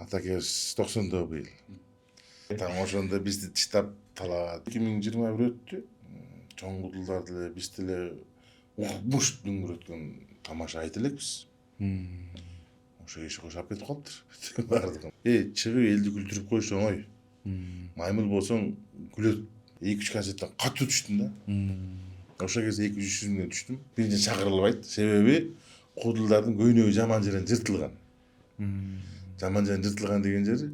Атакебиз 90-да быйыл. Таң ошондо бизди тыштап талаад. 2021 өттү. Чоң кудулдар деле биз деле укмуш дүңгүрөткөн тамаша айта элекпиз. Ошо иши кошап кетип калыптыр бардыгы. Чыгып элди күлдүрүп коюш оңой. Маймыл болсоң күлөт. 2-3 концерттен катуу түштүм да. Ошо кезде 200 жүзүнгө түштүм. Биринчи чакырылбайт. Себеби кудулдардын көйнөгү жаман жеринен жыртылган. Жаман жеринен жыртылган деген жери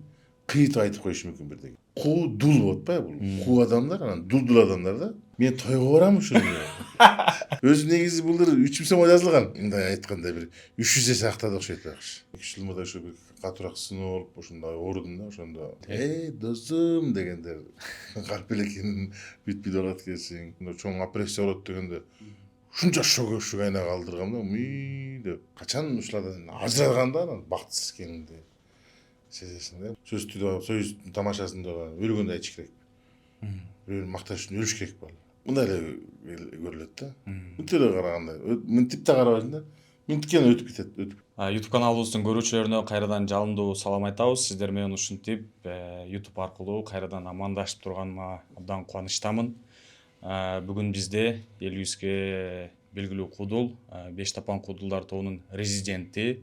кыйытып айтып коюшу мүмкүн бирдеге. Куу дул болуп атпайбы бул? Куу адамдар, анан дулдул адамдар да. Мен тойго барам ушуну. Өзү негизи бул 3 сомго жазылган. Мындай айтканда бир 300 эсе актады окшойт байкуш. 2 жыл мында ошо бир катуураак сынып болуп ошондой оорудум да. Ошондо досум дегендер калп элекенин бүт болот экенсиң. Чоң опрессия болот дегенде ушунча шок айна калдыргам да. Деп качан ушулардан ажыраганда анан бактысыз экениңди сезесиң да. Союз тамашасында өлгөндө айтыш керек. Бирөөнү макташ үчүн өлүш керек болду. Мындай эле көрүлөт да. Мынтип эле караганда, мынтип да карабайсың да. Мынткени өтүп кетет, өтүп. YouTube каналыбыздын көрүүчүлөрүнө кайрадан жалындуу салам айтабыз. Сиздер менен ушинтип YouTube аркылуу кайрадан амандашып турганыма абдан кубанычтамын. Бүгүн бизде элибизге белгилүү кудул, Беш Тапан кудулдар тобунун резиденти,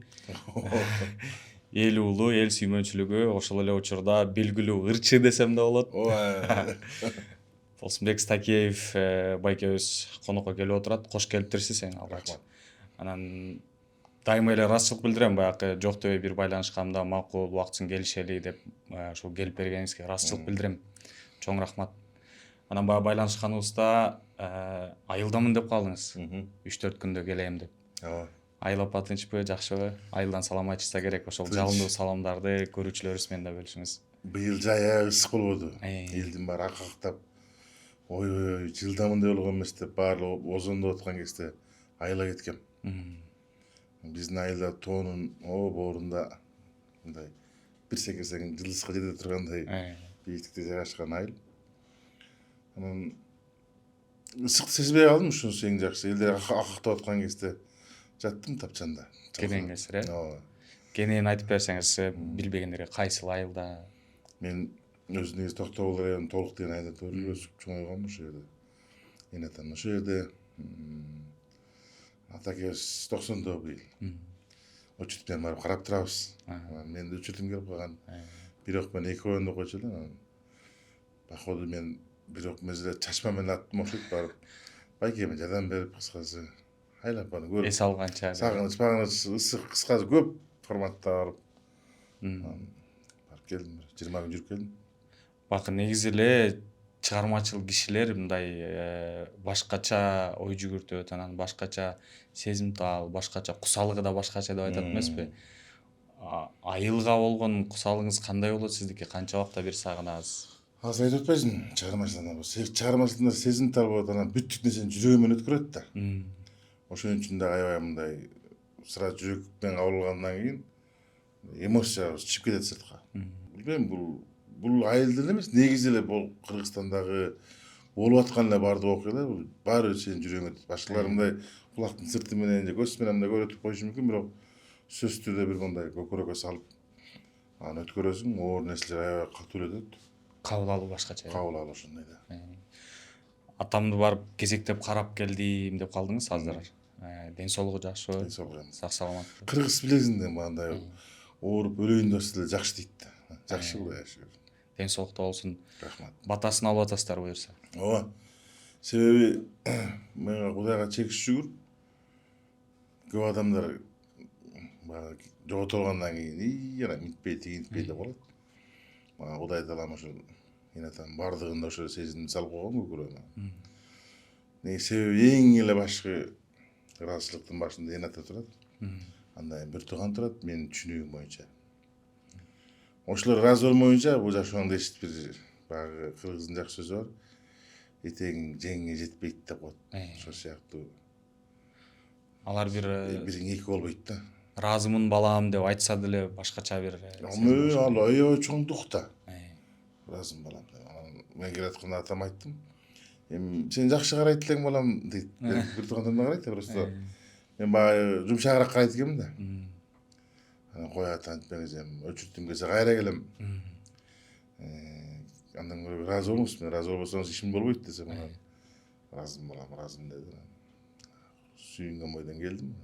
эл уулу, эл сүймөнчүлүгү, ошол эле учурда белгилүү ырчы десем да болот. Толсунбек Стакеев байкебиз конокко келип отурат. Кош келиптирсиз эң алгач. Анан дайыма эле ыраазычылык билдирем, баягы жок дебей бир байланышканымда макул убактысын келишели деп ошол келип бергениңизге ыраазычылык билдирем. Чоң рахмат. Анан баягы байланышканыбызда айылдамын деп калдыңыз. 3-4 күндө келем деп. Ооба. Айыл апа тынчпы, жакшыбы? Айылдан салам айтышса керек. Ошол жалындуу саламдарды көрүүчүлөрүбүз менен да бөлүшүңүз. Быйыл жай аябай ысык болбоду. Элдин баары акактап, ой жылдамын деп болгон эмес деп баары озондоп аткан кезде айыла кеткем. Биздин айылда тоонун боорунда мындай бир секирсең жылдызга жете тургандай бийиктикте жайгашкан айыл. Анан ысыкты сезбей калдым, ушунусу эң жакшы. Элдер акактап аткан кезде жаттым тапчанда. Кенеңиз ооба. Кенени айтып берсеңиз, билбегендерге кайсыл айылда? Мен өзү негизи Токтогул районунун Толук деген айылда өсүп чоңойгом ошол жерде. Эне атам ошол жерде. Атакебиз 90-да быйыл. Очуртуп менен барып карап турабыз. Мен да учуртум келип калган. Бирок мен 2 райондо койчу элем. Походу мен бирок мезгилде чачма менен аттым окшойт барып. Байкеме жардам берип кыскасы айлап аны көрүп. Эс алганча. Сагыныч, ысык кыскасы көп форматта барып. Барып келдим. 20 күн жүрүп келдим. Бакы негизи эле чыгармачыл кишилер мындай башкача ой жүгүртөт, анан башкача сезимтал, башкача кусалыгы да башкача деп айтат эмеспи? Айылга болгон кусалыгыңыз кандай болот сиздики? Канча убакта бир сагынасыз? Азыр айтып атпайсың, чыгармачылар сезимтал болот, анан бүттүк нерсени жүрөгү менен өткөрөт да. Ошон үчүн да аябай мындай сразу жүрөк менен кабылгандан кийин эмоция чыгып кетет сыртка. Билбейм, бул айыл деле эмес, негизи эле бул Кыргызстандагы болуп аткан эле баардык окуялар баары бир сенин жүрөгүңө өтөт. Башкалар мындай кулактын сырты менен же көз менен мындай көрөтүп коюшу мүмкүн, бирок сөзсүз түрдө бир мындай көкүрөккө салып аны өткөрөсүң, оор нерселер аябай катуу эле өтөт. Кабыл алуу башкача. Кабыл алуу ошондой да. Атамды барып кезектеп карап келдим деп калдыңыз азыр. Ден соолугу жакшыбы? Ден соолугу жакшы. Сак саламат. Кыргыз билесиң да мындай ооруп өлөйүн десе деле жакшы дейт да. Жакшы булай жашоо. Ден соолукта болсун. Рахмат. Батасын алып атасыздар буюрса. Ооба. Себеби мен Кудайга чексиз шүгүр. Көп адамдар баягы жогото алгандан кийин ана мынтпей тигинтпей деп калат. Мага Кудай таалам ошо эне атам бардыгында ошо сезимди салып койгон көкүрөгүмө. Неги себеби эң эле башкы ыраазычылыктын башында эне ата турат. Андан кийин бир тууган турат, менин түшүнүгүм боюнча. Ошолор ыраазы болмоюнча бул жашооңдо эчтеп бир баягы кыргыздын жакшы сөзү бар. Этегиң жеңиңе жетпейт деп коет. Ошол сыяктуу. Алар бириң эки болбойт да. Ыраазымын балам деп айтса деле башкача бир. Ал аябай чоңдук да. Ыраазымын балам. Мен келатканда атам айттым. Эми сен жакшы карайт элең балам дейт. Бир тууган адамдан карайт да, просто. Мен баягы жумшагыраак карайт экенмин да. Koya tanıtmayacağım. Ölçüttüm gelse gayra gelem. Andan göre razı olmuşsun. Razı olmasanız işim bolboyt desem ona. Razım bolam, razım dedi. Suyungan boydan geldim.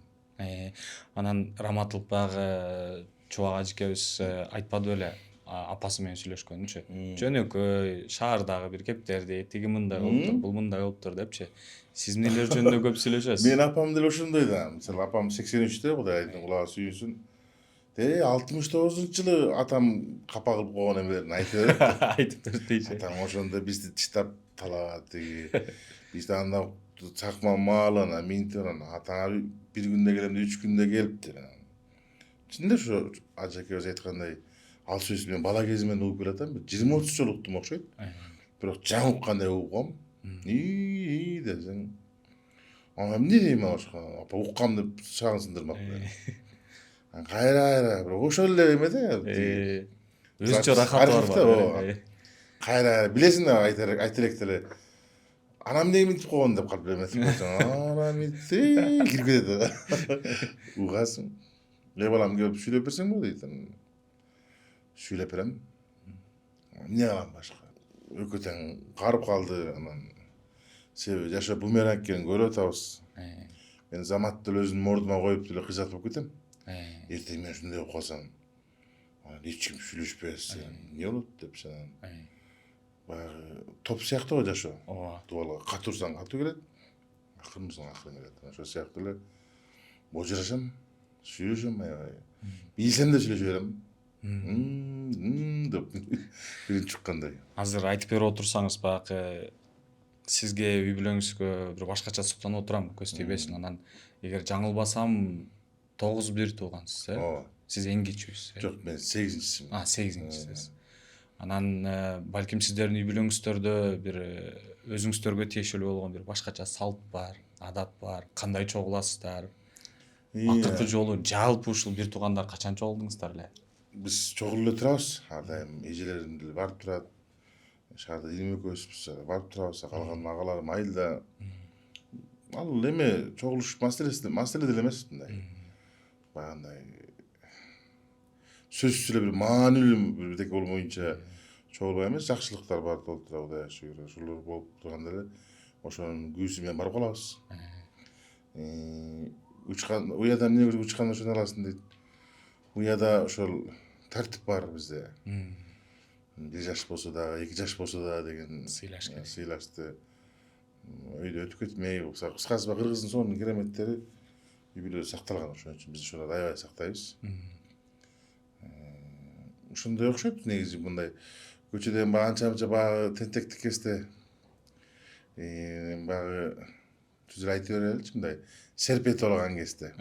Анан раматылык баягы чубак ажекебиз айтпады беле апасы менен сүйлөшкөнүнчү. Жөнөкөй шаардагы бир кептерди, тиги мындай болуптур, бул мындай болуптур депчи. Сиз эмнелер жөнүндө көп сүйлөшөсүз? Мен апам деле ошондой да. Мисалы апам 83'te, Кудай айдын кулагы сүйүнсүн. 69-жылы атам капа кылып койгон эмелерин айтып берет. Айтып берди дейчи. Атам ошондо бизди тыштап талап тиги. Бизди анда чакма маалына минтип атаңа бир күндө келем деп 3 күндө келиптир. Чынында ошо ажекебиз айткандай ал сөз мен бала кезимден угуп келатам. 20-30 жолу уктум окшойт. Бирок жаңы уккандай угуп калам. И десең. Ана эмне дейм ошко? Апа уккам деп шагын сындырмак. Кайра бирок ошол эле эме да. Өзүнчө рахаты бар. Кайра билесиң да айта элек деле. Анам эмне мынтип койгон деп калып эметип койсоң. Анам мынтип кирип кетет. Угасың. Балам келип сүйлөп берсең болот дейт. Сүйлөп берем. Эмне кылам башка? Өкөтөң карып калды анан. Себеби жашоо бумеранг экенин көрүп атабыз. Мен замат деле өзүнүн мордума коюп деле кыйзатып кетем. Эртең мен ушундай болуп калсам, эч ким сүйлөшпөс, эмне болот деп санам. Баягы топ сыяктуу го жашоо. Ооба. Дубалга катуу турсаң катуу келет. Акырын келет. Ошол сыяктуу эле божурашам, сүйлөшөм аябай. Билсем да сүйлөшө берем. Деп биринчи чыккандай. Азыр айтып берип отурсаңыз баягы сизге үй бүлөңүзгө бир башкача суктанып отурам, көз тийбесин. Анан эгер жаңылбасам 9-1 туугансыз, Ооба. Сиз эң кичүүсүз. Жок, мен 8-чисимин. 8-сиз. Анан балким сиздердин үй бүлөңүздөрдө бир өзүңүздөргө тиешелүү болгон бир башкача салт бар, адат бар. Кандай чогуласыздар? Акыркы жолу жалпы ушул бир туугандар качан чогулдуңуздар эле? Биз чогулуп эле турабыз. Ар дайым эжелерим деле барып турат. Шаарда илим экөөбүз барып турабыз. Калган агаларым айылда. Ал эме чогулуш маселе деле эмес мындай. Баягындай сөзсүз эле бир маанилүү бирдеке болмоюнча чогулбай эмес, жакшылыктар бар болуп турат, Кудайга шүгүр. Ошолор болуп турганда эле ошонун күүсү менен барып калабыз. Учкан, уяда эмне көрүп учкан ошону аласың дейт. Уяда ошол тартип бар бизде. 1 жаш болсо дагы, 2 жаш болсо дагы деген сыйлашты. Өйдө өтүп кетмей, кыскасы кыргыздын сонун кереметтери үй бүлөдө сакталган. Ошон үчүн биз ошолорду аябай сактайбыз. Ошондой окшойт негизи мындай көчөдөн анча-мынча баягы тентектик кезде баягы түзүл айтып береличи мындай серпетип алган кезде.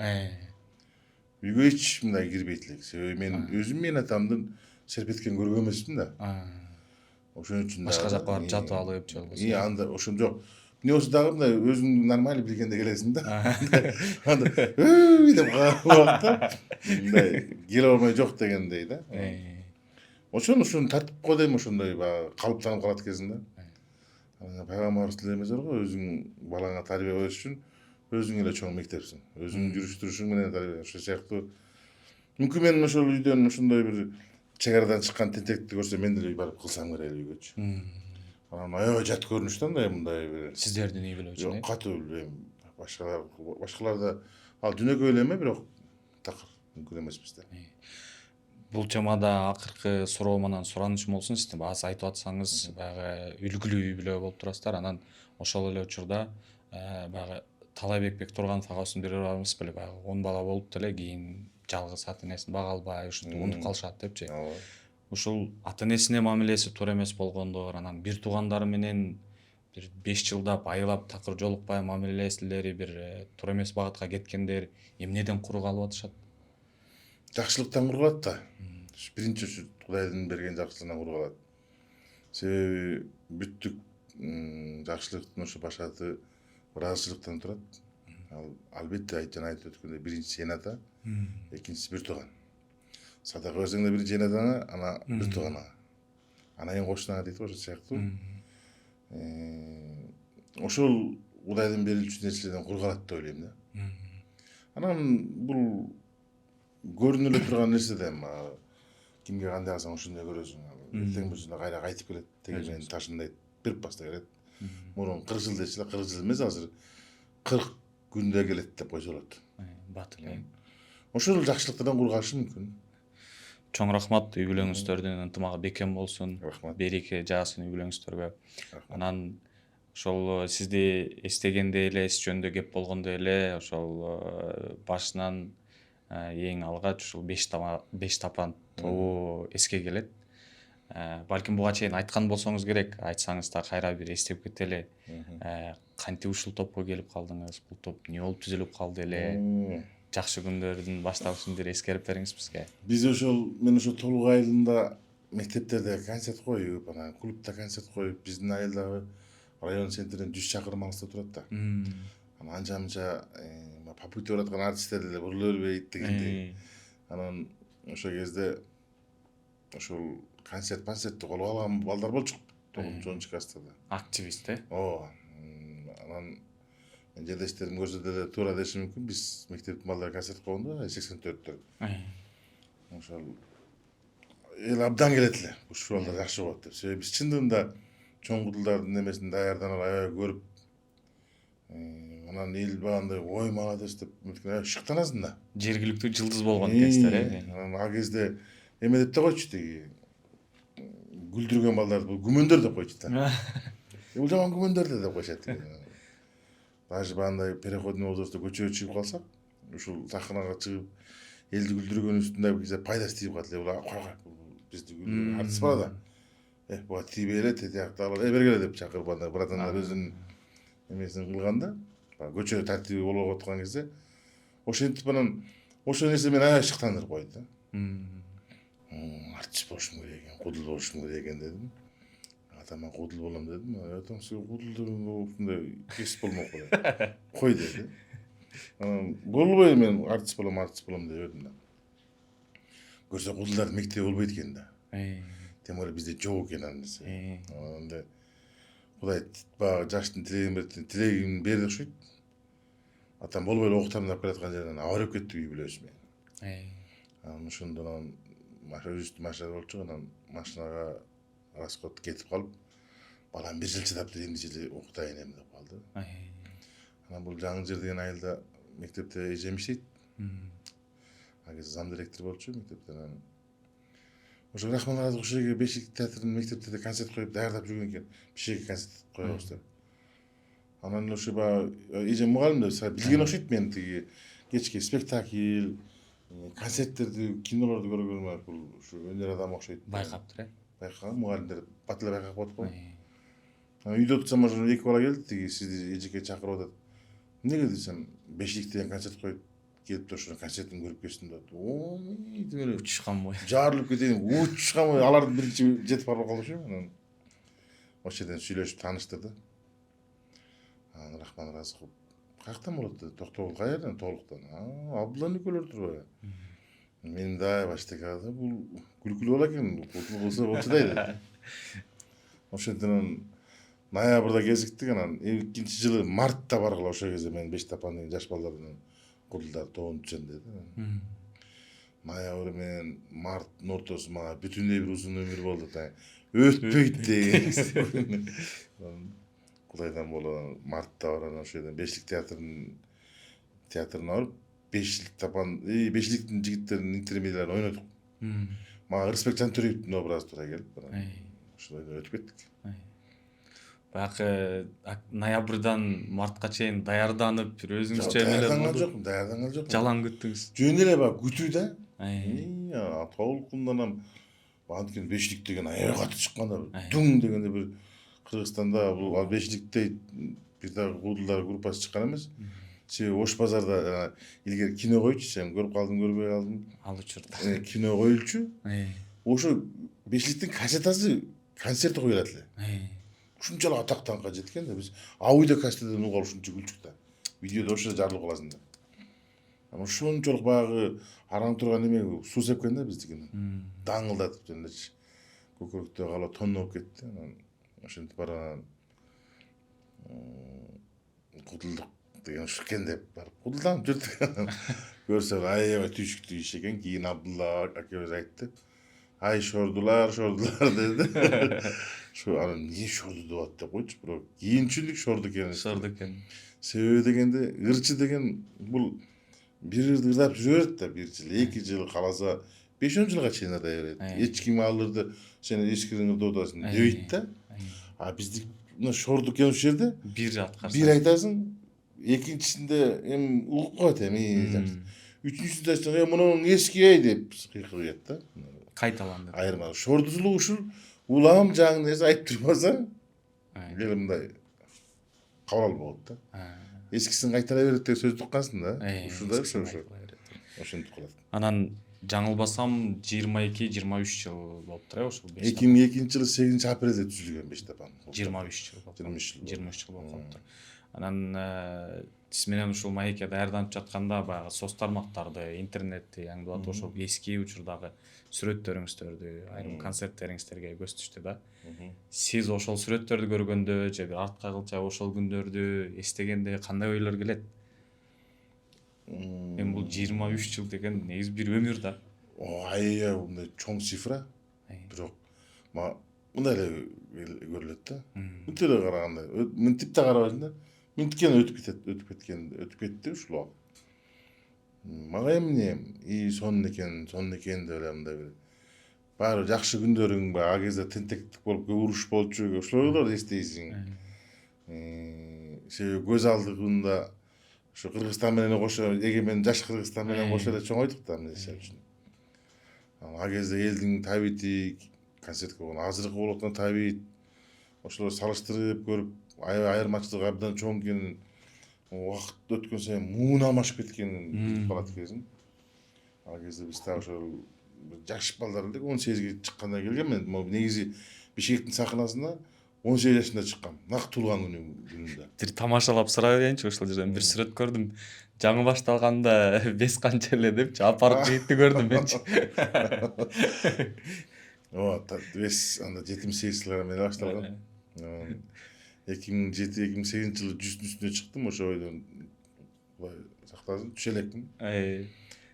Үйгө эч мындай кирбейт элек. Себеби мен өзүм менин атамдын серпеткен көргөн эмесмин да. Ошон үчүн башка жакка барып жатып алып же болбосо. Анда ошон жок. Эмне болсо дагы мындай өзүң нормально билгенде келесиң да. Анда деп калганда мындай келе албай жок дегендей да. Ошону тартип ко дейм, ошондой баягы калыптанып калат кезинде. Пайгамбарыбыз тилемеж бар го, өзүң балаңа тарбия бериш үчүн өзүң эле чоң мектепсиң. Өзүң жүрүш турушуң менен тарбия. Ошол сыяктуу мүмкүн мен ошол үйдөн ошондой бир чек арадан чыккан тентектикти көрсөм мен деле барып кылсам керек эле үйгөчү. Анан аябай жат көрүнүш да мындай бир. Сиздердин үй бүлө үчүн. Жок, катуу билбейм. Башкаларда ал дүнөкөй эле эме, бирок такыр мүмкүн эмес бизде. Бул темада акыркы суроо суранычым болсун, сиз азыр айтып атсаңыз, баягы үлгүлүү үй бүлө болуп турасыздар. Анан ошол эле учурда баягы Талайбек Бектурганов агабыздын бири барыбыз беле, баягы 10 бала болуп деле кийин жалгыз ата энесин бага албай ушинтип унутуп калышат депчи. Ушул ата энесине мамилеси туура эмес болгондор, анан бир туугандары менен бир 5 жылдап айылап такыр жолукпай мамилесилери бир туура эмес багытка кеткендер эмнеден куру калып атышат? Жакшылыктан куру калат да. Биринчи Кудайдын берген жакшылыгынан куру калат. Себеби бүттүк жакшылыктын ошо башаты ыраазычылыктан турат. Албетте жана айтып өткөндөй биринчиси эне ата, экинчиси бир тууган. Садака берсең да биринчи эне атаңа, ана бир тууганга. Анайын кошунаңа дейт го, ошол сыяктуу. Ошол Кудайдын берилчү нерселерден куру калат деп ойлойм да. Анан бул көрүнүп эле турган нерсе да эми кимге кандай кылсаң ошондой көрөсүң. Эртең бір күнү кайра кайтып келет, теге мени ташындайт, берип баста келет. Мурун 40 жыл дечиле, 40 жыл эмес азыр 40 күндө келет деп койсо болот. Батыл. Ошол жакшылыктардан кургашы мүмкүн. Чоң рахмат, үй бүлөңүздөрдүн ынтымагы бекем болсун. Рахмат. Береке жаасын үй бүлөңүздөргө. Рахмат. Анан ошол сизди эстегенде эле, сиз жөнүндө кеп болгондо эле ошол башынан эң алгач ушул 5 тапан тобу эске келет. Балким буга чейин айткан болсоңуз керек, айтсаңыз да кайра бир эстеп кетели. Кантип ушул топко келип калдыңыз? Бул топ эмне болуп түзүлүп калды эле? Жакшы күндөрдүн башталышын бир эскерип бериңиз бизге. Биз мен ошо толук айылында мектептерде концерт коюп, анан клубда концерт коюп, биздин айыл дагы район центринен 100 чакырым алыста турат да. Анан анча мынча попуйта бараткан артисттер деле бурула бербейт дегендей. Анан ошол кезде ошол концертти колго алган балдар болчу 9-10 класста да. Активист, Ооба. Анан мен жерлештерим көрсө деле туура деши мүмкүн. Биз мектептин балдары концерт койгондо 84-тө. Ошол эл абдан келет эле. Ушул балдар жакшы болот деп. Себеби биз чындыгында чоң кудулдардын немесин даярданып аябай көрүп, анан эл багандай ой молодец деп шыктанасың да. Жергиликтүү жылдыз болгон экенсиздер, Анан ал кезде эме деп да койчу тиги күлдүргөн балдарды бул күмөндөр деп койчу да. Бул жаман күмөндөр деп койшат. Даже бандай переходный возрастта көчөгө чыгып калсак, ушул сахнага чыгып элди күлдүргөн үстүндө бизе пайдасы тиіп калат эле. Бул бизди күлдүргөн артист бар да. Буга тийбей эле тетиякты алып бергиле деп чакырып анда братандар өзүнүн эмесин кылганда, көчө тартиби болуп аткан кезде ошентип анан ошол нерсе мени аябай шыктандырып койду да. Артист болушум керек экен, кудул болушум керек экен дедим. Атама кудул болом дедим. Атам сен кудул деген ушундай кесип болмок кой деди. Анан болбой мен артист болом деп бердим да. Көрсө кудулдардын мектеби болбойт экен да. Тем более бизде жок экен ал нерсе. Анда Кудай баягы жаштын тилегин берди окшойт. Атам болбой эле окутам деп келаткан жерден абарып кетти үй бүлөсү мени. Анан ошондон машина болчу, анан машинага расход кетип калып, балам 1 жыл чыдапты, эмне жыл окутайын эми деп калды. Анан бул Жаңы Жер деген айылда мектепте эжем иштейт. Ал кезде зам директор болчу мектептен. Ошо Рахман Аразов ошол жерге Бешик театрынын мектепте концерт коюп даярдап жүргөн экен. Бешикке концерт коебуз деп. Анан ошо баягы эжем мугалим деп билген окшойт мен тиги кечки спектакль, концерттерди, кинолорду көргөнүмө бул ушу өнөр адамы окшойт. Байкаптыр, Байкаган мугалимдер бат эле байкап коет го. Үйдө отурсам ошо 2 бала келди, тиги сизди эжекке чакырып атат. Эмнеге десем, Бешик деген концерт коюп келип ошо концертин көрүп кетсин деп. Демеле Учушкан бой. Жарылып кетейин, учушкан бой алардын биринчи жетип барып калды ошо. Анан ошол жерден сүйлөшүп тааныштырды. Анан Рахман Аразов каяктан болот dedi. Токтогул каерден? Толуктан. Абдулла экөөлөр турбайбы? Мен да баштагы бул күлкүлүү бала экен, кудул болсо болчу дейт. Ошондон ноябрда кезиктик, анан 2-нчи жылы мартта баргыла ошол кезде мен 5 тапан деген жаш балдар кудулдар тобун түзөм деди. Ноябрь менен марттын ортосу мага бүтүндөй бир узун өмүр болду да. Өтпөйт деген. Кудайдан боло мартта баран ошол жерден Бешик театрына барып, Бешиктин жигиттеринин интермедияларын ойнодук. Мага Рысбек Жантөреевдин образы туура келип, ошолой өтүп кеттик. Баягы ноябрдан мартка чейин даярданып, бир өзүңүзчө Даярданган жокмун. Жалаң күттүңүз. Жөн эле баягы күтүү да. Толкундан анткени Бешик деген аябай катуу чыкканда дуң дегенде бир Кыргызстанда бул Бешиктей бир дагы кудулдар группасы чыккан эмес. Себеби Ош базарда илгери кино койчу, сен көрүп калдың, көрбөй калдың. Ал учурда. Кино коюлчу. Ошо Бешиктин кассетасы концерти коюлат эле. Ушунчалык атактанга жеткен да биз Ауйда кассетадан угуп ушунча күлчүк да. Видеодо ошо жарылып каласың да. Анан ошончолук баягы араң турган эме суу сепкен да биздикин. Даңылдатып жандачы. Көкөрөктө калып тонноп кетти. Анан ошентип барган кудулдук деген ушу экен деп барып кудулданып жүрдүк. Көрсө аябай түйшүктүү иш экен. Кийин Абдулла акебиз айтты. Ай шордулар деди. Şu анан эмне шорду деп атты деп койчу, бирок кийин түшүндүк шорду экенин. Шорду экен. Себеби дегенде ырчы деген бул бир ырды ырдап жүрө берет да, 1 жыл, 2 жыл каласа 5-10 жылга чейин ырдай берет. Эч ким ал ырды сен эскириң ырдап атасың дебейт да. А биздик мына шорду экен ушул жерде Бир аткарса. бир айтасың, экинчисинде эми угуп калат эми. Үчүнчүсүндө айтсаң, мунун эски ай деп кыйкырып да. Кайталанды. Айырма шордучулук ушул улам жаңы нерсе айтып турбасаң, эле мындай кабыл албагат да. Эскисин кайтара берет деп сөз туккансың да. Ушундай ошо. Ошентип калат. Анан жаңылбасам 22-23 жыл болуптур ошол 5 2002-жылы 8 апрелде түзүлгөн 5 тапан. 23 жыл болуп. 23 жыл болуп калыптыр. Анан сиз менен ушул маекке даярданып жатканда баягы соц тармактарды, интернетти аңдып ошол эски учурдагы сүрөттөрүңүздөрдү, айрым концерттериңиздерге көз түштү да. Сиз ошол сүрөттөрдү көргөндө же бир артка кылча ошол күндөрдү эстегенде кандай ойлор келет? Эми бул 23 жыл деген негизи бир өмүр да. Аябай мындай чоң цифра. Бирок мындай эле көрүлөт да. Мынтип эле караганда, мынтип да карабайсың да. Мынтикен өтүп кетти ушул убакыт. Мага эмне сонун экен деп эле мындай бир баары жакшы күндөрүң баягы а кезде тентектик болуп көп уруш болчу, ошолорду эстейсиң. Себеби көз алдыгында ошо Кыргызстан менен кошо эгемен жаш Кыргызстан менен кошо эле чоңойдук да мисалы үчүн. А кезде элдин табити, концертке болгон азыркы болуп аткан табит ошолорду салыштырып көрүп айырмачылыгы абдан чоң экенин, убакыт өткөн сайын муун алмашып кеткенин билип калат экенсиң. Ал кезде биз так ошол жаш балдар элек 18ге чыкканда келгенмин. Негизи Бишкектин сахнасына 18 жашында чыккам. Нак туулган күнүмдө. Бир тамашалап сурай берейинчи, ошол жерден бир сүрөт көрдүм. Жаңы башталганда бес канча эле депчи, апарып бейитти көрдүм менчи. Бес анда 78 жылдар менен башталган. 2007-2008 жылы 100-тün üstüne çıktım, ошо ойдон сактасын түшө элекмин.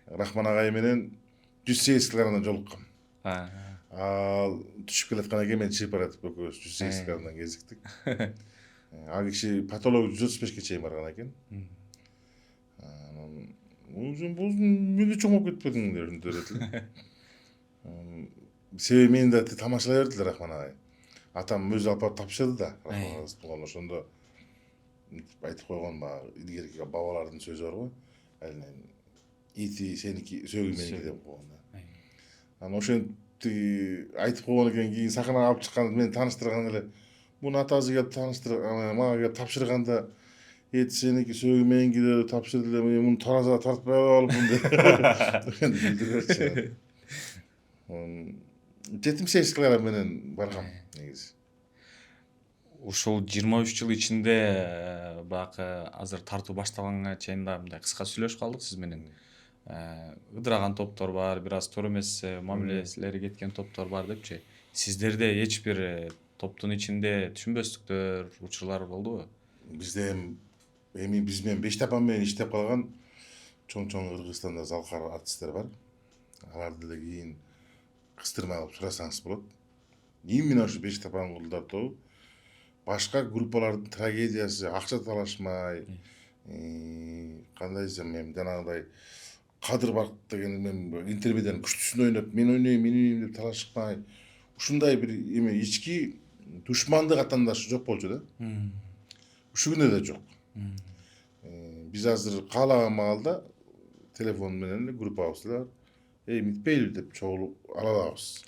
Рахман агай менен 108 кыларынан жолуккам. Ал түшүп келаткан экен, мен чыгып баратып экөөбүз 108 кыларынан кезиктик. Ал киши патолог 135ке чейин барган экен. Бул менде чоң болуп кетпедиң деп ошентип. Себеби мени да тамашалай бердилер Рахман агай. Атам өзү алып барып тапшырды да, Рахман агай туулган ошондо айтып койгон баягы илгерки бабалардын сөзү бар го. Ити сеники сөөгү меники деп койгон да. Анан ошентип айтып койгон экен, кийин сахнага алып чыкканда мени тааныштырганда эле мунун атасы келип тааныштырып, мага келип тапшырганда эти сеники сөөгү меники деп тапшырды эле, мен муну таразага тартпай алыпмын деп билдирчү. 78 кылара менен баргам негизи. Ушул 23 жыл ичинде баягы азыр тартуу башталганга чейин да мындай кыска сүйлөшүп калдык сиз менен. Ыдыраган топтор бар, бир аз туура эмес мамилелери кеткен топтор бар депчи. Сиздерде эч бир топтун ичинде түшүнбөстүктөр, учурлар болдубу? Бизде эми биз менен беш тапан менен иштеп калган чоң Кыргызстанда залкар артисттер бар. Аларды деле кийин кыстырмай алып сурасаңыз болот. Именно ушу беш тапан кулдар тобу башка группалардын трагедиясы, акча талашмай, кандай десем, мен жанагыдай Кадыр Барк деген мен интервьюден күчтүүсүн ойноп, мен ойнойм деп талашпай, ушундай бир эме ички душмандык атаандашы жок болчу да. Ушул күнү да жок. Биз азыр каалаган маалда телефон менен эле группабызда бар. Митпейли деп чогулуп ала алабыз.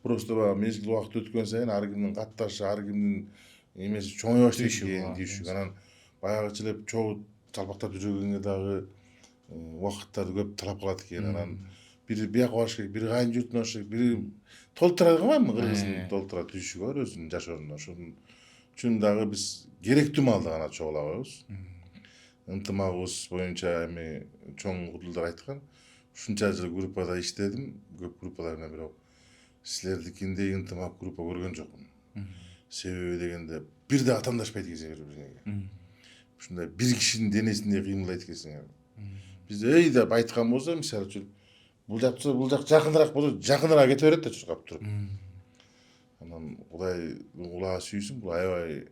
Просто баягы мезгил убакыт өткөн сайын ар кимдин катташы, ар кимдин эмеси чоңой баштайт экен дейшүк. Анан баягыча эле чогуу чалпактап жүргөнгө дагы убакыттарды көп талап кылат экен. Анан бири бияка барыш керек, бири кайын журтуна барыш керек, бири толтура кылбайбы, кыргыздын толтура түшүгү бар өзүнүн жаш орнуна. Ошонун үчүн дагы биз керектүү маалда гана чогулабыз. Ынтымагыбыз боюнча эми чоң кудулдар айткан. Ушунча жыл группада иштедим, көп группалар менен, бирок силердикиндей ынтымак группа көргөн жокмун. Себеби дегенде бир да атаандашпайт экенсиң бири-бириңерге. ушундай бир кишинин денесиндей кыймылдайт экенсиң. Биз эй деп айткан болсо, мисалы үчүн бул жак жакыныраак болсо, жакыныраак кете берет да чуркап туруп. Анан Кудайдын кулагы сүйсүн, бул аябай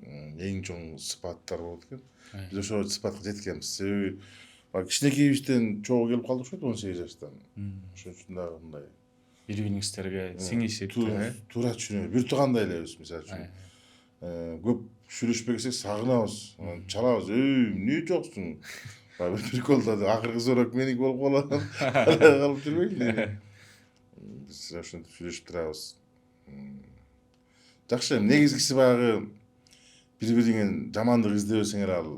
эң чоң сыпаттар болот экен. Биз ошол сыпатка жеткенбиз. Себеби кичинекейибизден чогуу келип калдык ошо 18 жаштан. Ошон үчүн дагы мындай Бири-бириңизге сиңишип, туура түшүнөбүз. Бир туугандай элебиз, мисалы үчүн. Көп сүйлөшпөй келсек сагынабыз, чалабыз. Эй, эмне жоксуң? Бир приколдо акыркы зорок меники болуп калат. Алай калып жүрбөйбү? Биз ошентип сүйлөшүп турабыз. Жакшы, негизгиси баягы бири-бириңен жамандык издебесеңер ал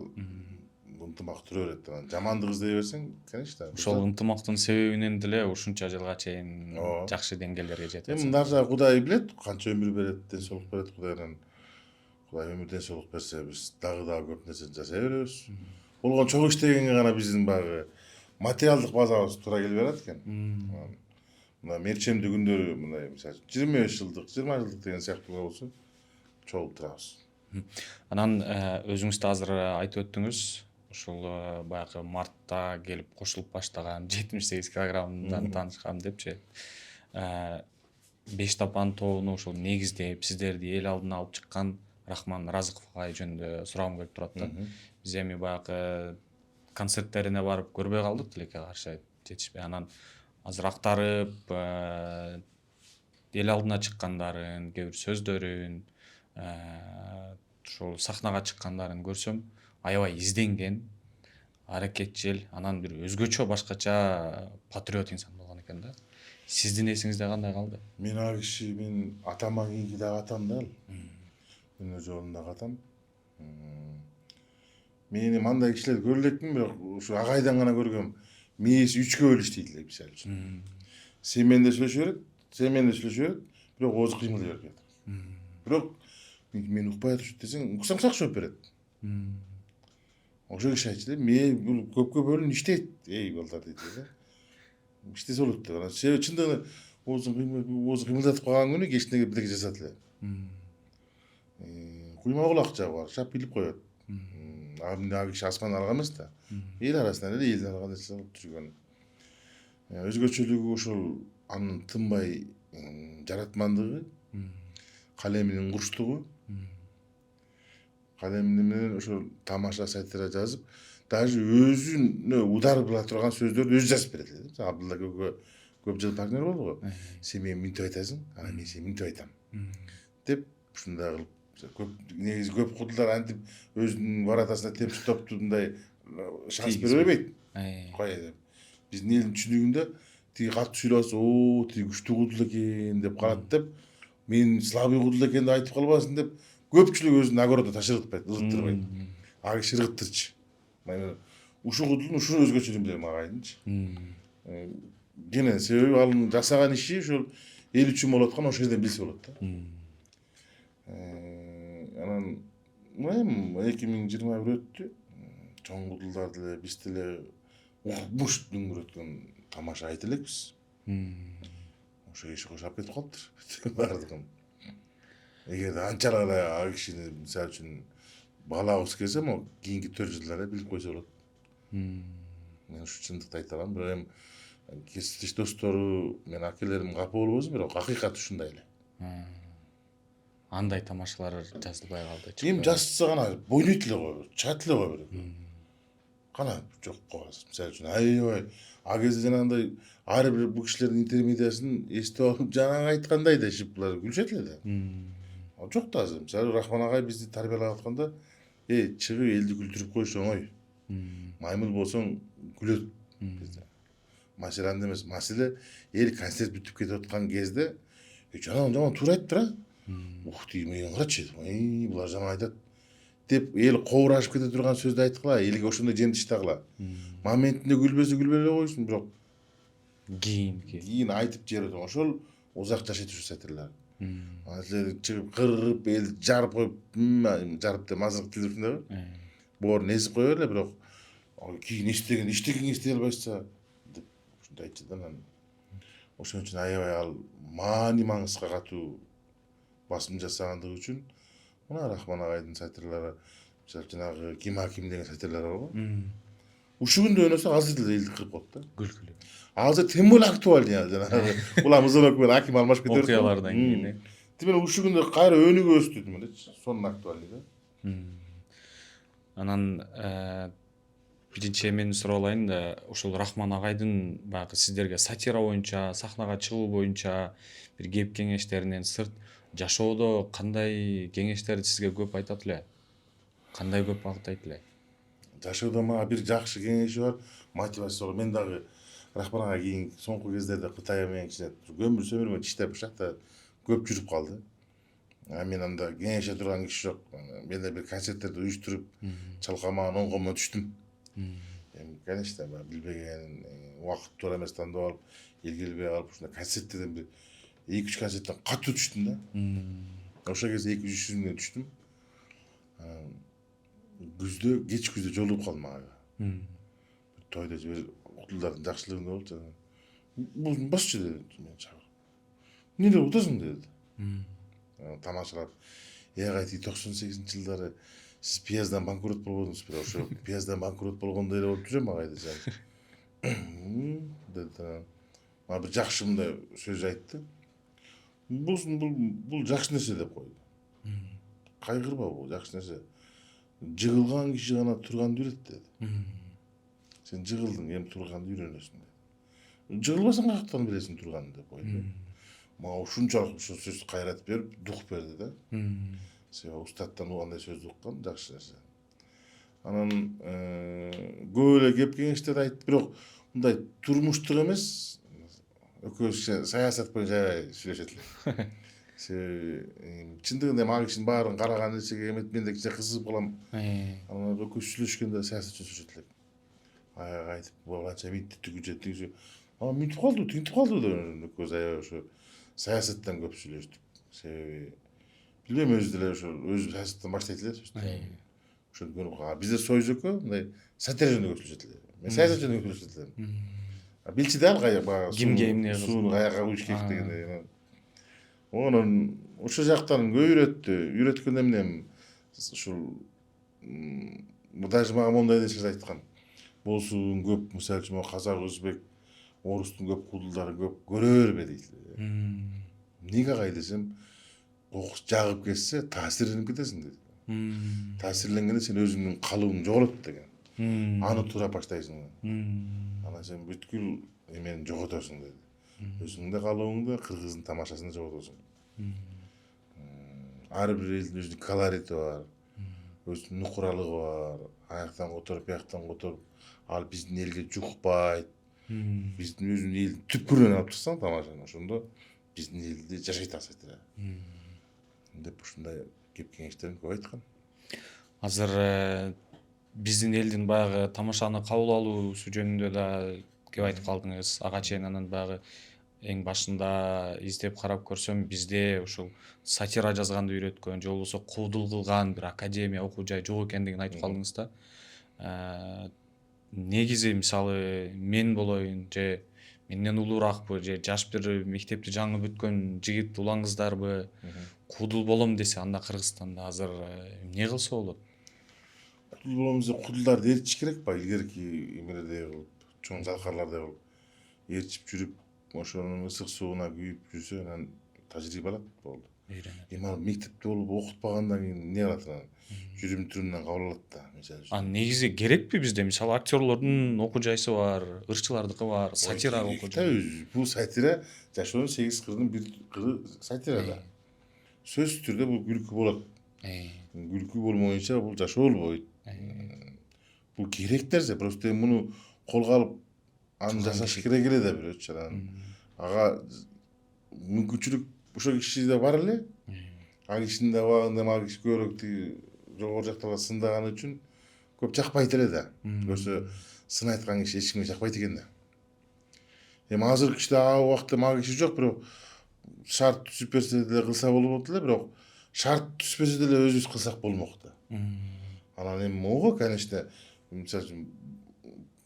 ынтымак жүрө берет. Жамандык издей берсең, конечно. ошол ынтымактын себебинен деле ушунча жылга чейин жакшы деңгээлерге жетип Эми мындан жагы Кудай билет, канча өмүр берет, ден соолук берет Кудайдан. Кудай өмүр ден соолук берсе, биз дагы көп нерсе жасай беребиз. Болгон чогуу иштегенге гана биздин баягы материалдык базабыз туура келбей барат экен. Мына мерчемдүү күндөрү мындай мисалы 25 жылдык, 20 жылдык деген сыяктуу болсо чогулуп турабыз. Анан өзүңүз да азыр айтып өттүңүз, ушул баягы мартта келип кошулуп баштаган 78 килограммдан таанышкам депчи. 5 тапан тобуну ушул негиздеп, сиздерди эл алдына алып чыккан Рахман Разыков агай жөнүндө сурагым келип турат да. Биз эми баягы концерттерине барып көрбөй калдык, тилекке каршы жетишпей. Анан азыр актарып, эл алдына чыккандарын, кээ бир сөздөрүн, ушул сахнага чыккандарын көрсөм, аябай изденген, аракетчил, анан бир өзгөчө башкача патриот инсан болгон экен да. Сиздин эсиңизде кандай калды? Мен ал киши, мен атама кийинки дагы атам да ал. Өнөр жолундагы атам. Мен эми андай кишилерди көрө элекмин, бирок ушу агайдан гана көргөм. Мээси 3кө бөлүштү эле, мисалы үчүн. Сен менен да сүйлөшө берет, сен менен да сүйлөшө берет, бирок оозу кыймылдай берет. Бирок мен укпай атышып десең, уксаң сак жооп берет. Ошо киши айтчу да, мен бул көпкө бөлүн иштейт, эй балдар дейт да. Иштесе болот деп. Себеби чындыгында оозу кыймылдатып калган күнү кечинде бирдеке жасат эле. Куйма кулакча бар, шап билип коет. Ал киши асман арга эмес да. Эл арасынан эле элдин арга нерсе кылып жүргөн. Өзгөчөлүгү ушул анын тынбай жаратмандыгы, калеминин курчтугу. Калеми менен ошол тамаша сайтара жазып, даже өзүнө удар була турган сөздөрдү өзү жазып берет эле. Абдулла көкө көп жыл партнер болду го. Сен мени мынтип айтасың, анан мен сени мынтип айтам. Деп ушундай кылып көп негизи көп кудулдар антип өзүнүн баратасына темчи топту мындай шанс бере бербейт. Кой деп. Биздин элдин түшүнүгүндө тиги катуу сүйлөп атса, о, тиги күчтүү кудул экен деп карат деп, мен слабый кудул экен деп айтып калбасын деп, көпчүлүк өзүнүн огородуна ташыртпайт, ызыттырбайт. А киши ыргыттырчу. Ушул кудулдун ушул өзгөчөлүгүн билем агайдынчы. Кенен себеби анын жасаган иши ушул эл үчүн болуп аткан, ошол жерден билсе болот да. Анан эми 2021 өттү. Чоң кудулдар деле, биз деле укмуш дүңгүр өткөн тамаша айта элекпиз. Ошо киши кошоп кетип калыптыр бардыгын. Эгерде анчалык эле ал кишини мисалы үчүн баалабыз келсе, могу кийинки 4 жылдары билип койсо болот. Мен ушу чындыкты айта алам, бирок эми кесиптеш достору, мен акелерим капа болбосун, бирок акыйкат ушундай эле. Андай тамашалар жазылбай калды. Эми жазса гана бойнойт эле го, чыгат эле го бир. Кана жок коебуз. Мисалы үчүн аябай ал кезде жанагындай ар бир бул кишилердин интермедиясын эстеп алып, жанагы айткандай да шыппылар күлүшөт эле да. Ал жок да азыр. Мисалы Рахман агай бизди тарбиялап атканда, чыгып элди күлдүрүп коюш оңой. Маймыл болсоң күлөт бизде. Маселе анда эмес. Маселе эл концерт бүтүп кетип аткан кезде, жаман туура айтыптыр а. Ух, тиги карачы. Булар жаман айтат деп эл кобурашып кете турган сөздү айткыла, элге ошондой жемтиш тагыла. Моментинде күлбөсө күлбөй эле койсун, бирок кийин айтып жибере турган ошол узак жашайт ушу сатирлар. Силер чыгып кырып эл жарып коюп, жарып деп азыркы тилде ушундайбы? Боорун эзип кое берле, бирок кийин иштегенге эстей албайсыздар деп ушундай айтчу да. Ошон үчүн аябай ал маани маңызга катуу басым жасагандыгы үчүн мына Рахман агайдын сатирлары Misal janagы Kim Hakim деген сатирлер бар го. Ушул күндө өнөсө азыр деле элди кырып коет да. Күлкүлүү. Азыр тем более актуаль жанагы. Улам ызанок менен Аким алмашып кетет. Окуялардан кийин. Тимени ушул күндө кайра өнүгүп өстү демелечи. Сонун актуальдыгы. Анан биринчи эмени сурап алайын да, ушул Рахман агайдын баягы сиздерге сатира боюнча, сахнага чыгуу боюнча бир кеп кеңештеринен сырт жашоодо кандай кеңештерди сизге көп айтат эле? Кандай көп багыттайт эле? Жашоодо мага бир жакшы кеңеши бар, мотивация бар. Мен дагы Рахман ага кийин соңку кездерде Кытай менен кичине көмүр сөмүр иштеп ушакта көп жүрүп калды. Мен анда кеңеше турган киши жок. Мен да бир концерттерди уюштуруп, чалкамаган оңгомо түштүм. Конечно, билбеген убакыт туура эмес тандап алып, эл келбей калып, ушундай концерттерден бир 2-3 концерттен катуу түштүм да. Ошол кезде 200-300 миңге түштүм. Күздө, кеч күздө жолугуп калдым ага. Тойдо же кутулдардын жакшылыгында болчу. Бузун басчы деди мен чагырып. Эмне утасың деди. Тамашалап. Кайти 98-жылдары сиз пияздан банкрот болгондуңуз бир ошо пияздан банкрот болгондой эле болуп жүрөм ага десем. Деди. Мага бир жакшы мындай сөз айтты. Бул жакшы нерсе деп койду. Кайгырба, бул жакшы нерсе. Жыгылган киши гана турганды үйрөт деди. Сен жыгылдың, эми турганды үйрөнөсүң деди. Жыгылбасаң каяктан билесиң турганды деп койду. Мага ушунчалык ушул сөз кайрат берип, дух берди да. Себеби устаттан андай сөздү уккан жакшы нерсе. Анан көп эле кеп кеңештерди айтты, бирок мындай турмуштук эмес, экөөбүз саясат боюнча сүйлөшөт элек. Себеби чындыгында мага кишинин баарын караган нерсеге эметип мен да кичине кызыгып калам. Анан экөөбүз сүйлөшкөндө саясат сүйлөшөт элек. Аяга айтып, буланча мынтип түгүчөт. Мынтип калды, тинтип калды деп экөөбүз аябай ошо саясаттан көп сүйлөштүк. Себеби билбейм, өзү деле ошо өзү саясаттан баштайт эле. Ошону көрүп калган. Бизде Союз экөө мындай сатира жөнүндө көп сүйлөшөт эле. Мен саясат жөнүндө көп сүйлөшөт элем. Билчи да баягы кимге эмне кылсын, сууну каяка куюш керек дегендей. Онун ошол жактан көп үйрөткөн эмнем ушул даже мага мондай нерсе айткан. Болсун көп, мисалы үчүн казак, өзбек, орустун көп куудулдары көп көрө бербе дейт. Эмнеге агай десем, кокус жагып кетсе таасирленип кетесиң дейт. Таасирленгенде сен өзүңдүн калыбың жоголот деген. Аны туура баштайсың. Анан сен бүткүл эмени жоготосуң деди. Өзүңдүн калыбыңды, кыргыздын тамашасын жоготосуң. Ар бир элдин өзүнүн колорити бар, өзүнүн нукуралыгы бар. Аяктан которуп, бияктан которуп, ал биздин элге жукпайт. Биздин өзүнүн элдин түпкүрүнөн алып чыксаң тамашаны, ошондо биздин элди жашайтасың деп ушундай кеп кеңештерин көп айткан. Азыр биздин элдин баягы тамашаны кабыл алуусу жөнүндө да кеп айтып калдыңыз. Ага чейин анан баягы эң башында издеп карап көрсөм, бизде ушул сатира жазганды үйрөткөн же болбосо куудул кылган бир академия, окуу жай жок экендигин айтып калдыңыз да. Негизи мисалы мен болоюн же менден улууракпы же жаш бир мектепти жаңы бүткөн жигит улан кыздарбы куудул болом десе, анда Кыргызстанда азыр эмне кылса болот? Куудул болом десе, куудулдарды ээрчиш керек ба? Илгерки эмелердей кылып, чоң залкарлардай кылып ээрчип жүрүп, ошонун ысык сууна күйүп жүрсө, анан тажрыйба алат болду. Эми ал мектепте болуп окутпагандан кийин эмне кылат анан? Жүрүм түрүнөн кабыл алат да, мисалы. Негизи керекпи бизде? Мисалы актерлордун окуу жайсы бар, ырчылардыкы бар, сатира окуу жай. Бул сатира жашоонун 8 кырынын бир кыры сатира да. Сөзсүз түрдө бул күлкү болот. Күлкү болмоюнча бул жашоо болбойт. Бул керек нерсе, просто муну колго алып аны жасаш керек эле да бирөөчү. Ага мүмкүнчүлүк ошол кишиде бар эле. Ал кишинин да убагында ал киши көбүрөөк жогору жактарга сындаганы үчүн көп жакпайт эле да. Көрсө сын айткан киши эч кимге жакпайт экен да. Эми азыркы кишиде ага убакта мага киши жок, бирок шарт түзүп берсе деле кылса болот эле, бирок шарт түзбөсө деле өзүбүз кылсак болмок да. Анан эми могу, конечно, мисалы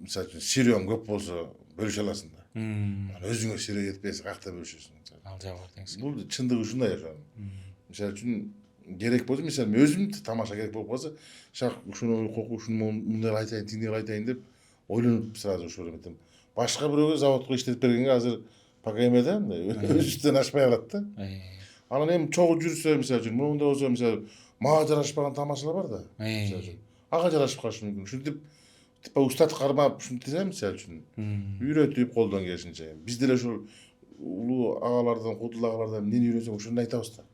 үчүн сирөң көп болсо бөлүшө аласың да. Өзүңө сирө жетпесе каяктан бөлүшөсүң? Ал жагы бар деңиз. Бул чындыгы ушундай ошо. Мисалы үчүн керек болса мисалы мен өзім тамаша керек болып қалса шақ ушуну ушуну мындай айтайын тиңдей айтайын деп ойлонуп сразу ошо этем башка бирөөгө заводко иштетип бергенге азыр пока эме да мындай өз үстүнөн ашпай калат да. Анан эми чогуу жүрсө мисалы үчүн мындай болсо мисалы мага жарашпаган тамашалар бар да. Мисалы үчүн ага жарашып калышы мүмкүн. Ушинтип типа устат кармап ушинтип мисалы үчүн үйрөтүп колдон келишинче. Биз деле ошол улуу агалардан, кудул агалардан эмнени үйрөнсөк ошону айтабыз да.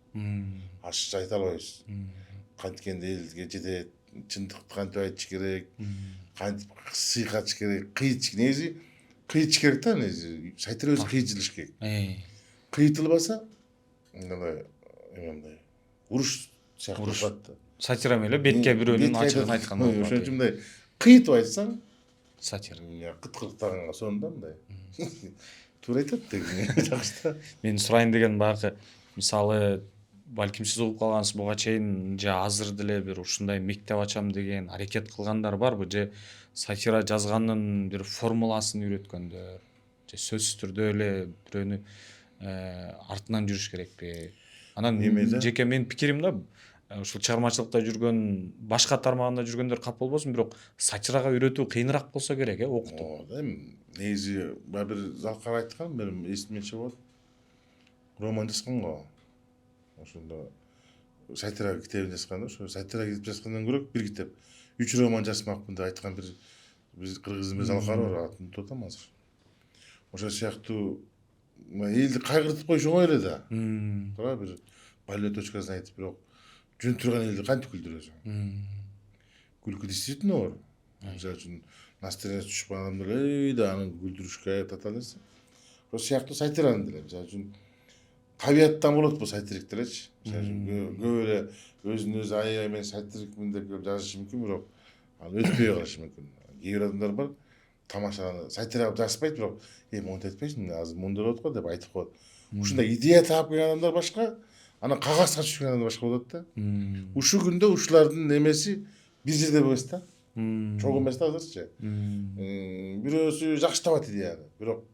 Ашыкча айта албайбыз. Канткенде элге жетет, чындыкты кантип айтыш керек, кантип сый катыш керек, кыйыш негизи кыйыш керек да негизи. Сайтыр өзү кыйжылыш керек. Кыйтылбаса мындай эмне уруш сыяктуу болот да. Сатира эле бетке бирөөнүн ачыгын айтканда. Ошон үчүн мындай кыйтып айтсаң сатира. Кыткыртаганга сонда мындай. Туура айтат деген жакшы да. Мен сурайын деген баягы мисалы балким сиз угуп калгансыз буга чейин же азыр деле бир ушундай мектеп ачам деген аракет кылгандар барбы же сатира жазгандын бир формуласын үйрөткөндөр же сөзсүз түрдө эле бирөөнү артынан жүрүш керекпи? Анан жеке менин пикирим да ушул чыгармачылыкта жүргөн башка тармагында жүргөндөр кап болбосун, бирок сатирага үйрөтүү кыйыныраак болсо керек окутуу. Эми негизи бир залкар айткан менин эсиме чыгып атат. Роман жазган го. Ошондо сатира китебин жазган да, ошо сатира китеп жазгандан көрө бир китеп 3 роман жазмакмын деп айткан бир биз кыргыз эме залкар бар, атын унутуп атам азыр. Ошол сыяктуу элди кайгыртып коюш оңой эле да. Туура бир больной точкасын айтып бирок жөн турган элди кантип күлдүрөсүң? Күлкү действительно оор. Мисалы үчүн настроениясы түшүп калган адамдар да аны күлдүрүшкө тата алса. Ошол сыяктуу сатираны деле мисалы үчүн табияттан болот бул сатирик делечи. Мисалы үчүн көп эле өзүн өзү аябай мен сатирикмин деп жазышы мүмкүн, бирок ал өтпөй калышы мүмкүн. Кээ бир адамдар бар тамашаны сатира жазбайт, бирок монтип айтпайсың азыр мындай болот го деп айтып коет. Ушундай идея таап келген адамдар башка, анан кагазга түшкөн адамдар башка болот да. Ушул күндө ушулардын немеси бир жерде эмес да. Чогуу эмес да азырчы. Бирөөсү жакшы табат идеяны, бирок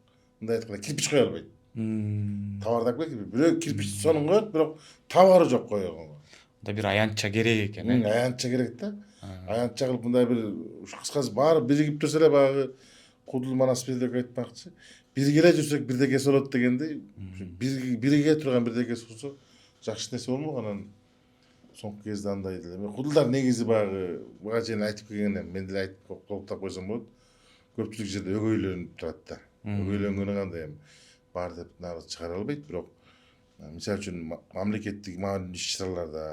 мындай айтканда кирпич кое албайт. Табардап келип бирөө кирпич сонун коет, бирок табары жок койгонго. Да бир аянтча керек экен. Аянтча керек да. Аянтча кылып мындай бир кыскасы баары биригип турса эле баягы Кудул Манас Белек айтмакчы. Биргеле жүрсөк бирдекеси болот дегендей, бириге турган бирдекеси болсо жакшы нерсе болмок. Анан соңку кезде андай деле. Кудулдар негизи баягы буга чейин айтып келген, мен деле айтып токтоп койсом болот. Көпчүлүк жерде өгөйлөнүп турат да. Өгөйлөнгөнү кандай эми бар деп нары чыгара албайт, бирок мисалы үчүн мамлекеттик маанилүү иш-чараларда,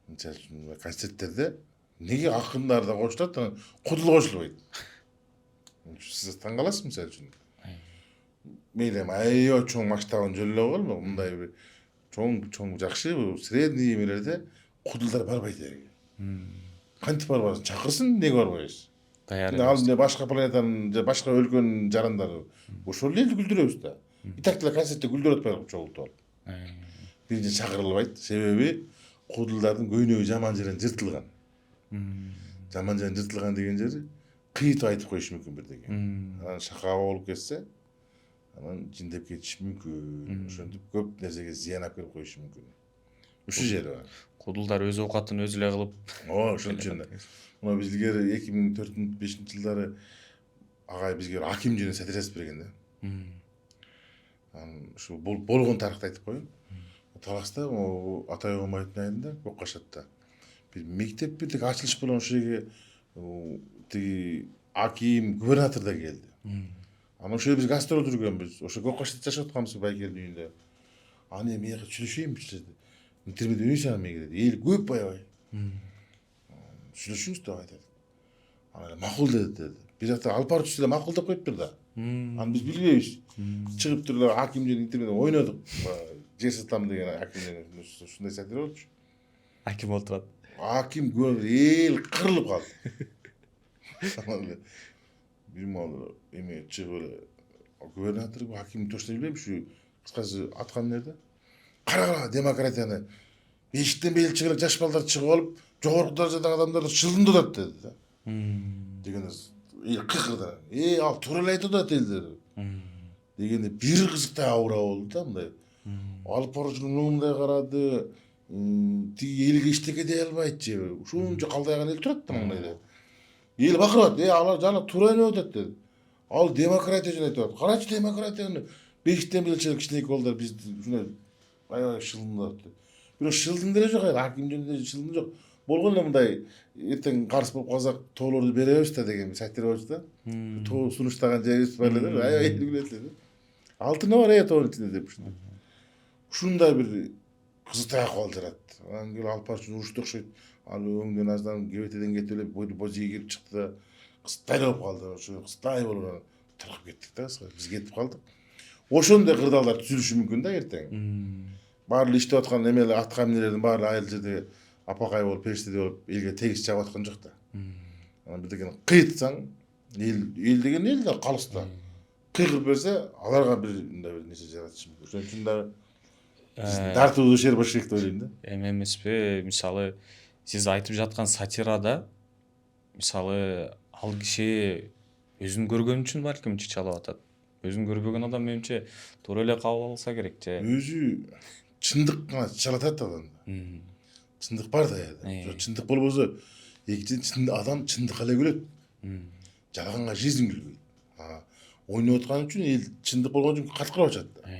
мисалы үчүн концерттерде неге акындар да кошулат, анан кудул кошулбайт? Сиз таң каласыз мисалы үчүн. Мейли аябай чоң масштабын жөн эле койгон, мындай бир чоң жакшы средний эмелерде кудулдар барбайт эриге. Кантип барбасын? Чакырсын, неге барбайбыз? Ал башка планетанын же башка өлкөнүн жарандары ошол элди күлдүрөбүз да. И так деле концертте күлдүрүп атпайбы чогултуп алып. Биринчи чакырылбайт, себеби кудулдардын көйнөгү жаман жеринен жыртылган. Жаман жеринен жыртылган деген жери кыйтып айтып коюшу мүмкүн бирдеге. Анан шакаба болуп кетсе, анан жиндеп кетиши мүмкүн. Ошентип көп нерсеге зыян алып келип коюшу мүмкүн. Ушул жери бар. Кудулдар өз оокатын өзү эле кылып. Ошон үчүн. Мына биз илгери 2004-5 жылдары агай бизге Аким жөнүндө сатира жазып берген да. Ушу болгон тарыхты айтып коеюн. Таласта Атай Омаевдин айында Көк Кашатта бир мектеп бирдик ачылыш болгон ошол жерге тиги Аким губернатор да келди. Анан ошо биз гастроль жүргөнбүз. Ошо Көк Кашатта жашап атканбыз Байкелдин үйүндө. Аны эми мияка сүйлөшөйүнбүз деди. Интернет үйсөң мега деди. Эл көп аябай. Сүйлөшүңүз деп айтат. Анан макул деди. Бир жакта алып барып эле макул деп коюптур да. Аны биз билбейбиз. Чыгып туруп эле Аким жөнүндө интернетте ойнодук. Жер сатам деген Аким жөнүндө ушундай сатира болчу. Аким отурат. Аким эл кырылып калды. Бир мал эме чыгып эле губернатор Аким точно билбейм, ушу кыскасы аткан нерде. Кара демократияны эшиктен бери чыгып жаш балдар чыгып алып, жогорку даражадагы адамдарды шылымдатат деди да. Деген эл кыкырды. Ал туура эле айтып атат элдер. Дегенде бир кызыктай аура болду да мындай. Алып баруучунун мындай карады, тиги элге эчтеке дей албайт же ушунча калдайган эл турат да мындайда. Эл бакырат, алар жана туура өнөп атат dedi. Ал демократия жөнүндө айтып атат. Карачы демократияны 5-тен билчилик кичинекей балдар биз ушундай аябай шылындап атты. Бирок шылдың деле жок, аким жөнүндө шылдың жок. Болгон эле мындай эртең каршы болуп калсак тоолорду беребиз да деген сайтер болчу да. Тоо сунуштаган жерибиз бар эле да, аябай күлөт эле. Алтыны бар тоонун ичинде деп ушундай. Ушундай бир кызытаяк калып жарат. Анан келип алып барчу урушта окшойт. Ал өңдөн аздан кебетеден кетип эле божиге кирип чыкты да кызтай болуп калды. Ошо кызтай болуп таркап кеттик да, биз кетип калдык. Ошондой кырдаалдар түзүлүшү мүмкүн да эртең. Баары эле иштеп аткан эмелер атка минелердин баары айыл жерде апакай болуп периштедей болуп элге тегиз чагып аткан жок да. Анан бир деген кыйтсаң эл деген эл да калыс да. Кыйгырып берсе аларга бир мындай бир нерсе жаратышы мүмкүн. Ошон үчүн да тартууду ишер болуш керек деп ойлойм да. Эми эмеспи, мисалы сиз айтып жаткан сатирада мисалы ал киши өзүн көргөн үчүн балким чычалап атат. Өзүн көрбөгөн адам менимче туура эле кабыл алса керек же. Өзү чындык гана чычалап атат адамда. Чындык бар да аяда. Чындык болбосо экинчи адам чындыкка эле күлөт. Жалганга жизнь күлбөйт. Ойноп аткан үчүн эл чындык болгон үчүн каткырып атат да.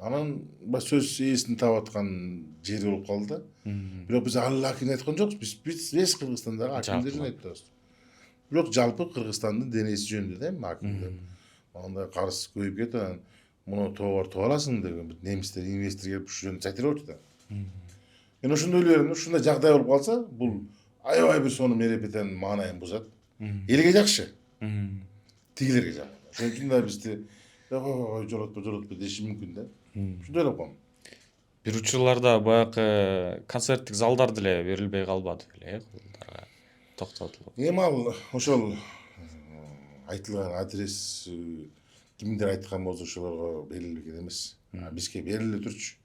Анан сөз ээсин таап аткан жери болуп калды да. Бирок биз ал акимди айткан жокпуз. Биз весь Кыргызстандагы акимдер жөнүндө айтып атабыз. Бирок жалпы Кыргызстандын денеси жөнүндө да акимдер. Анда карыз көбөйүп кетип анан муну тоо аласың деген бир немистер инвестор келип ушу жөнүндө сайтер болчу да. Мен ошондой ойлойм, ушундай жагдай болуп калса, бул аябай бир сонун мероприятиянын маанайын бузат. Элге жакшы. Тигилерге жак. Ошон үчүн да бизди жолотпо деши мүмкүн да. Ушундай ойлоп коем. Бир учурларда баягы концерттик залдар деле берилбей калбады беле, кулдарга токтотулуп. Эми ал ошол айтылган адрес кимдер айткан болсо ошолорго берилбеген эмес. Бизге бериле турчу.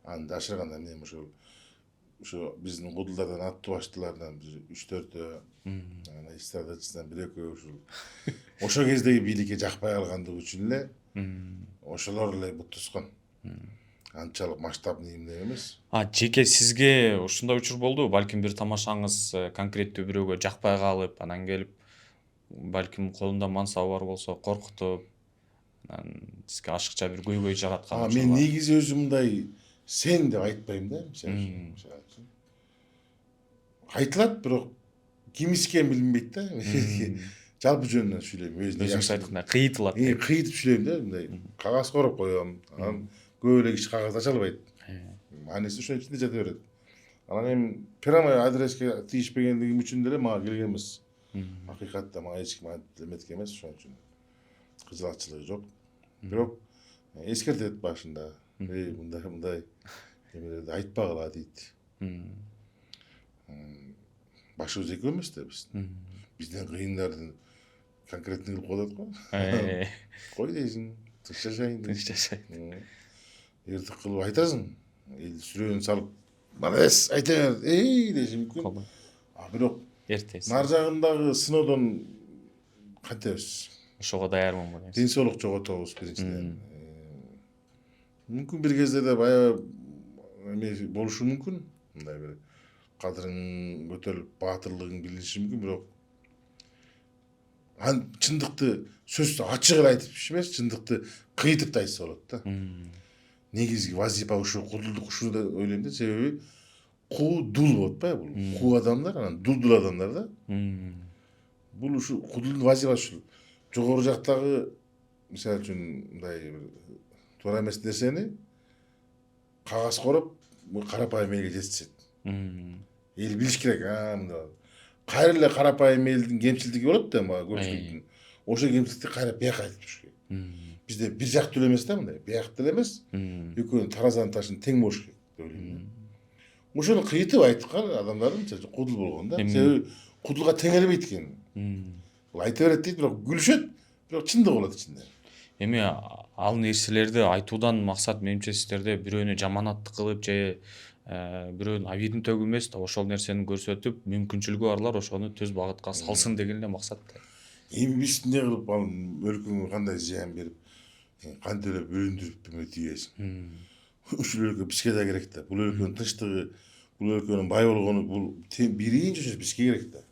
Анда ашырганда эмне ошо биздин кудулдардан аттуу баштылардан бир 3-4 анан эстрадачысынан 1-2 ушул ошол кездеги бийликке жакпай калгандыгы үчүн эле ошолор эле буттускан. Анчалык масштабный эмне эмес. Жеке сизге ушундай учур болду, балким бир тамашаңыз конкреттүү бирөөгө жакпай калып, анан келип балким колунда мансабы бар болсо коркутуп, анан сизге ашыкча бир көйгөй жараткан. Мен негизи өзүм мындай сен деп айтпайм да. Айтылат, бирок кимис экенин билинбейт да. Жалпы жөнүнөн сүйлөйм. Өзүңүз айткандай кыйытылат. Кыйытып сүйлөйм да, мындай кагаз короп коём. Анан көп эле киши кагаз ача албайт. Мааниси ошонун ичинде жата берет. Анан эми прямо адреске тийишпегендигим үчүн деле мага келген эмес. Акыйкатта мага эч ким эметкен эмес, ошон үчүн кызыгатчылыгы жок. Бирок эскертет башында. Мындай эмелерди айтпагыла дейт. Башыбыз экөө эмес да биз. Бизден кыйындардын конкретный кылып коет го. Кой дейсиң, тыныч жашайын. Эртик кылып айтасың. Эл сүрөөнү салып, "Молодец, айта бер, деши мүмкүн. Бирок эртеси. нар жагындагы сыноодон кантебиз? Ошого даярмын дейсиз. Ден соолук жоготобуз биринчиден. Мүмкүн бир кезде да баягы эме болушу мүмкүн. Мындай бир кадырың көтөрүлүп, баатырлыгың билиниши мүмкүн, бирок чындыкты сөз ачык эле айтып эмес, чындыкты кыйтып да айтса болот да. Негизги вазипа ушу кудулдук ушу деп ойлойм да, себеби дул болуп атпайбы бул? Куу адамдар, анан дулдул адамдар да. Бул ушу кудулдун вазипасы ушул. Жогору жактагы мисалы үчүн мындай туура эмес нерсени кагаз короп карапайым элге жеткизет. Эл билиш керек, мындай. Кайра эле карапайым элдин кемчилдиги болот да, көпчүлүктүн. Ошо кемчилдикти кайра бияка айтып туруш керек. Бизде бир жактуу эле эмес да, мындай. Бияктуу эле эмес. Экөөнүн таразанын ташын тең болуш керек деп ойлойм. Ошону кыйтып айткан адамдардын кудул болгон да. Себеби кудулга теңелбейт экен. Бул айта берет дейт, бирок күлүшөт, бирок чындык болот ичинде. Эми ал нерселерди айтуудан максат менимче сиздерде бирөөнү жаманаттык кылып же бирөөнүн абийдин төгүп эмес да, ошол нерсени көрсөтүп, мүмкүнчүлүгү барлар ошону төз багытка салсын деген эле максат да. Эми биз эмне кылып ал өлкөңө кандай зыян берип, кантип эле бөлүндүрүп эметейбесиң. ушул өлкө бизге да керек да. Бул өлкөнүн тынчтыгы, бул өлкөнүн бай болгону бул биринчи бизге керек да.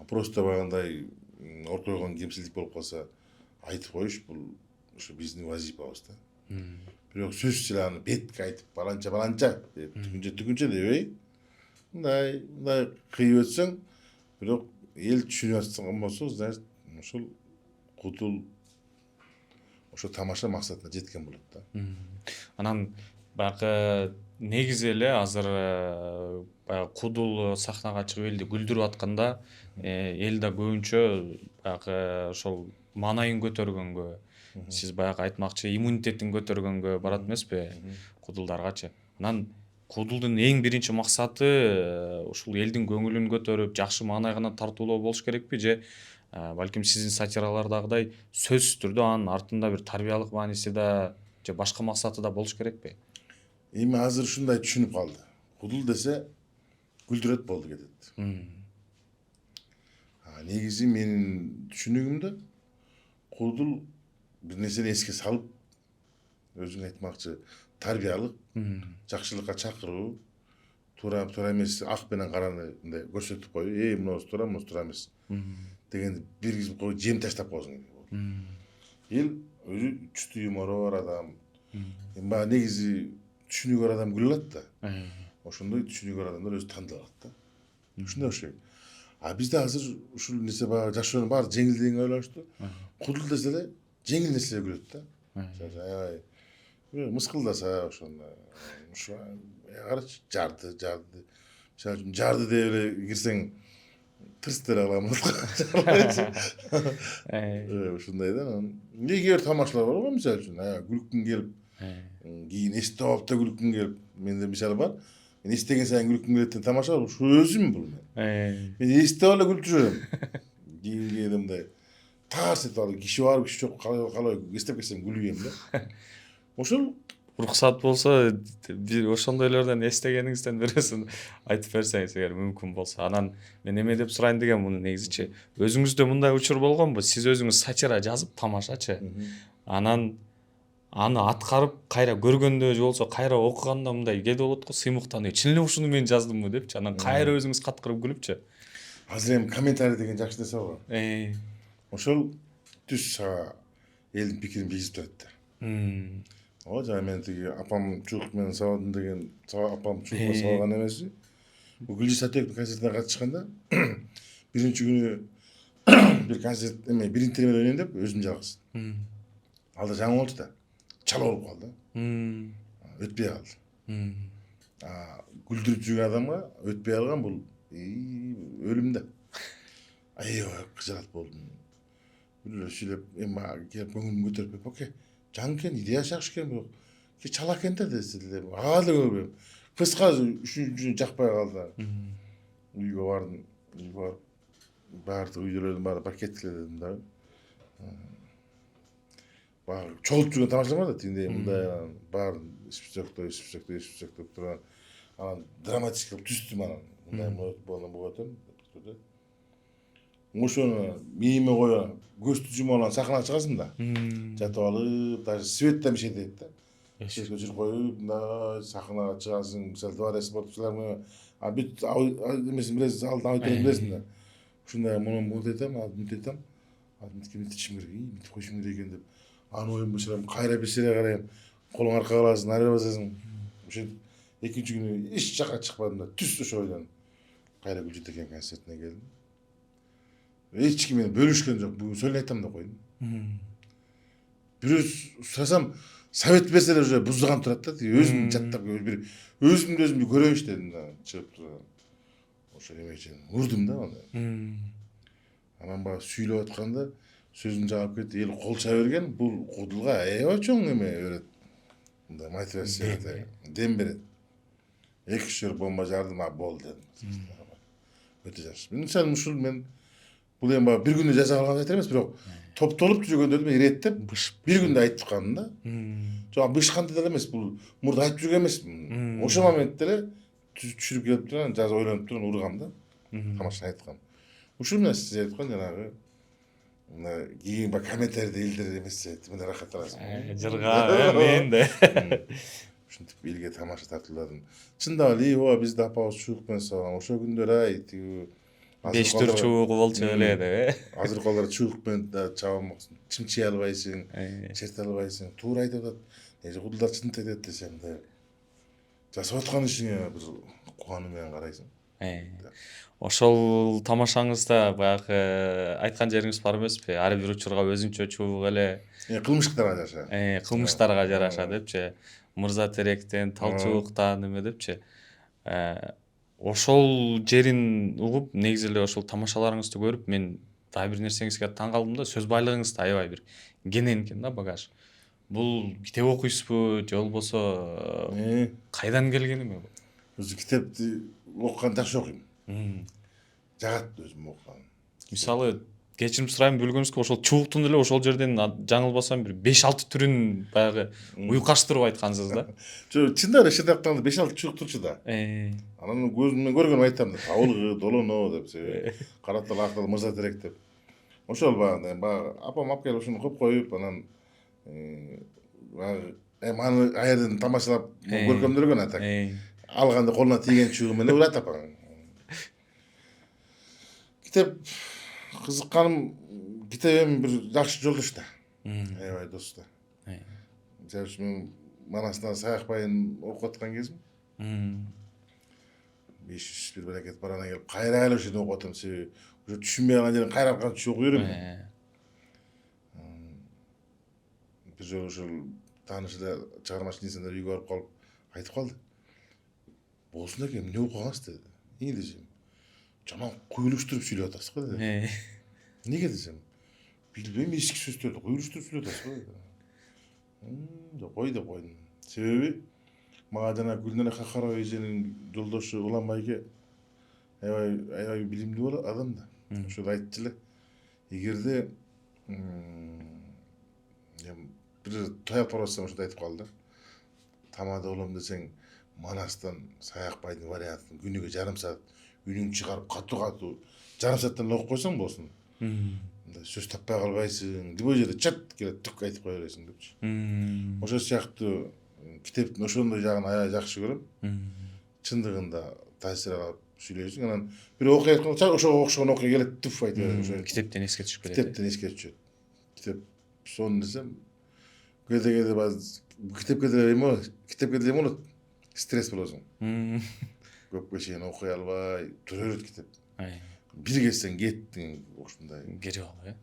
Просто багандай оркойгон кемсиздик болуп калса айтып коюш бул ошо биздин вазифабыз да. Бирок сөзсүз эле аны бетке айтып баланча деп түгүнчө дебей мындай кыйып өтсөң, бирок эл түшүнүп аткан болсо, значит, ошол кудул ошо тамаша максатына жеткен болот да. Анан баягы негизи эле азыр баягы кудул сахнага чыгып элди күлдүрүп атканда эл да көбүнчө баягы ошол маанайын көтөргөнгө, сиз баягы айтмакчы иммунитетин көтөргөнгө барат эмеспи кудулдаргачы. Анан кудулдун эң биринчи максаты ушул элдин көңүлүн көтөрүп, жакшы маанай гана тартуулоо болуш керекпи же балким сиздин сатиралардагыдай сөзсүз түрдө анын артында бир тарбиялык мааниси да же башка максаты да болуш керекпи? Эми азыр ушундай түшүнүп калды. Кудул десе күлдүрөт болду кетет. Негизи менин түшүнүгүмдө кудул бир нерсени эске салып, өзүң айтмакчы тарбиялык, жакшылыкка чакыруу, туура эмес ак менен караны мындай көрсөтүп коюу, мунусу туура эмес дегенди биргизип коюп, жем таштап койсоң. Эл өзү чүстү юмору бар адам. Эми баягы негизи түшүнүгү бар адам күлө алат да. Ошондой түшүнүгү бар адамдар өзү тандала алат да. Ушундай окшойт. Бизде азыр ушул нерсе баягы жашоонун баары жеңилдегенге байланыштуу. Кудул десе эле жеңил нерселер күлөт да. Аябай мыскылдаса ошондо ушу карачы жарды. Мисалы үчүн жарды деп эле кирсең тырс деле каламын. Ушундай да. Кээ бир тамашалар бар го, мисалы үчүн күлкүң келип, кийин эстеп алып да күлкүң келип, менде мисалы бар. Мен эстеген сайын күлкүм келет деген тамаша бар. Ушу өзүм бул мен. Мен эстеп алып күлүп жүрөм. Кийин мындай тарс этип алып, киши бар, киши жок, калай эстеп кетсем күлүп эм да. Ошол Уруксат болсо бир ошондойлордон эстегениңизден бирөөсүн айтып берсеңиз эгер мүмкүн болсо. Анан мен эме деп сурайын дегем муну негизичи. Өзүңүздө мындай учур болгонбу? Сиз өзүңүз сатира жазып тамашачы. Анан аны аткарып кайра көргөндө же болбосо кайра окуганда мындай кээде болот го, сыймыктануу. Чын эле ушуну мен жаздымбы депчи. Анан кайра өзүңүз каткырып күлүпчү. Азыр эми комментарий деген жакшы нерсе бар. Ошол түз сага элдин пикирин билгизип турат да. Жана мен тиги апам чуук менен сабадым деген апам чуукка сабаган эмеси. Бул Гүлжи Сатыбековдун концертине катышканда биринчи күнү бир концерт бир интервью ойнойм деп өзүм жалгыз. Алда жаңы болчу да. Чала болуп калды. Өтпөй калды. Күлдүрүп жүргөн адамга өтпөй калган бул өлүм да. Аябай кыжалат болдум. Бир сүйлөп, эми келип көңүлүмдү көтөрүп, оке, жаңы экен, идеясы жакшы экен, бирок чала экен да десе деле. Ага да көрбөйм. Кыска үчүнчү жакпай калды. Үйгө бардым. Үйгө барып, баардык үйдөлөрдүн баары пакеттиле дедим да. Баягы чолуп жүргөн тамашалар бар да, тигиндей мындай баарын испсөктөп турган. Анан драматический кылып түздүм анан. Мындай болот деп. Ошону мээме коюп, көздү жумуп алып сахнага чыгасың да. Жатып алып, даже свет да мешетет да. Свет өчүрүп коюп, мындай сахнага чыгасың, мисалы дворец спортчулар менен, бүт эмесин билесиң, залдын аудиториясын билесиң да. Ушундай муну айтам, мынтип мынтичим керек, мынтип койушум керек экен деп. Аны оюн бышырам, кайра бир сере карайм, колуң аркага аласың, ары басасың. Ошентип экинчи күнү эч жакка чыкпадым да, түз ошо ойдон кайра Гүлжи Текен концертине келдим. Эч ким менен бөлүшкөн жок, бүгүн сөйлөй айтам деп койдум. Бирөө сурасам, совет берселер уже буздаган турат да, өзүм жаттап бир өзүмдү өзүм көрөйүнчү дедим да, чыгып туруп. Ошо эмечен урдум да аны. Анан баягы сүйлөп атканда сөзүм жагып кетти, эл кол чаба берген, бул кудулга аябай чоң эме берет. Мындай мотивация дем берет. 2-3 бомба жардым, болду дедим. Өтө жакшы. Мисалы ушул мен бул эми бир күндө жаза алган айтар эмес, бирок топтолуп жүргөндөрдү иреттеп бир күндө айтып чыкканым да. Жок, бышканды деле эмес, бул мурда айтып жүргөн эмесмин. Ошол моментте эле түшүрүп келип турган, жазып ойлонуп турган ургам да. Тамаша айткам. Ушул менен сиз айткан жанагы кийин комментарийде элдер эмес, мына рахат аласың. Жырга мен да. ушинтип элге тамаша тартууладым. Чындап эле ооба бизде апабыз чуук менен салган. Ошол күндөр ай тиги 5 чуугу болчу эле деп, азыркы балдар чуук менен да чабам чимчей албайсың, э? черте албайсың. Туура айтып атат. Эже кудулдар чынтып айтат десем да жасап аткан ишиңе бир кубануу менен карайсың. Ошол тамашаңызда баягы айткан жериңиз бар эмеспи? Ар бир учурга өзүнчө чуук эле Кылмыштарга жаша. кылмыштарга жараша депчи, Мырза Теректен, Талчубуктан эме депчи. Ошол жерин угуп, негизи эле ошол тамашаларыңызды көрүп, мен дагы бир нерсеңизге таң калдым да, сөз байлыгыңыз да аябай бир кенен экен да багаж. Бул китеп окуйсузбу же болбосо кайдан келген эме бул? Өзү китепти окуган жакшы окуйм. Жагат өзүм окуган. Мисалы, кечирим сурайм бөлгөнүзгө, ошол чубуктун эле ошол жерден жаңылбасам бир 5-6 түрүн баягы уйкаштырып айткансыз да. Чындап эле шынтып айтканда 5-6 чуук турчу да. Анан көзүмдөн көргөнүм айтам да, табылгы, долоно деп, каратал актал Мырза Терек деп. Ошол баягы апам алып келип ушуну коюп коюп, анан баягы аны аерден тамашалап көркөмдөргөн атак. Алганда колуна тийген чуугу менен урат апаң. Китеп кызыкканым, китеп эми бир жакшы жолдош да. Аябай дос да. Мисалы үчүн мен Манастан Саякбайын окуп аткан кезим 500 бир берекет барана келип кайра эле ушуну окуп атам. Себеби ушу түшүнбөй калган жерин кайра кантип окуй берем. Бир жолу ушул тааныш эле чыгармачыл инсандар үйгө барып калып айтып калды. Болсун экен, эмне окугансыз деди. Эмне десем, жаман куйлуштуруп сүйлөп атасыз го деди. Неге десем, билбейм, эски сөздөрдү куйлуштуруп сүйлөп атасыз го деди. Кой деп койдум. Себеби мага жана Гүлнара Хакарова эженин жолдошу Улан байке аябай билимдүү адам да. Ошол айтчу эле. Эгерде бир той алып барбасам ошондой айтып калды. Тамада болом десең, Манастан Саякбайдын вариантын күнүгө жарым саат үнүң чыгарып катуу жарым сааттан окуп койсоң болсун. Сөз таппай калбайсың. Любой жерде чат келет, түк айтып кое бересиң депчи. Ошол сыяктуу китептин ошондой жагын аябай жакшы көрөм. Чындыгында таасир алып сүйлөйсүң, анан бир окуя айтканда ошого окшогон окуя келет, түп айтып берет. Китептен эске түшүп кетет. Китептен эске түшөт. Китеп сонун десем, кээде бааз китепке деле эме болот, стресс болосуң. Көпкө чейин окуй албай, тура берет китеп. Бир кетсең кеттиң, ушундай. Кирип алып,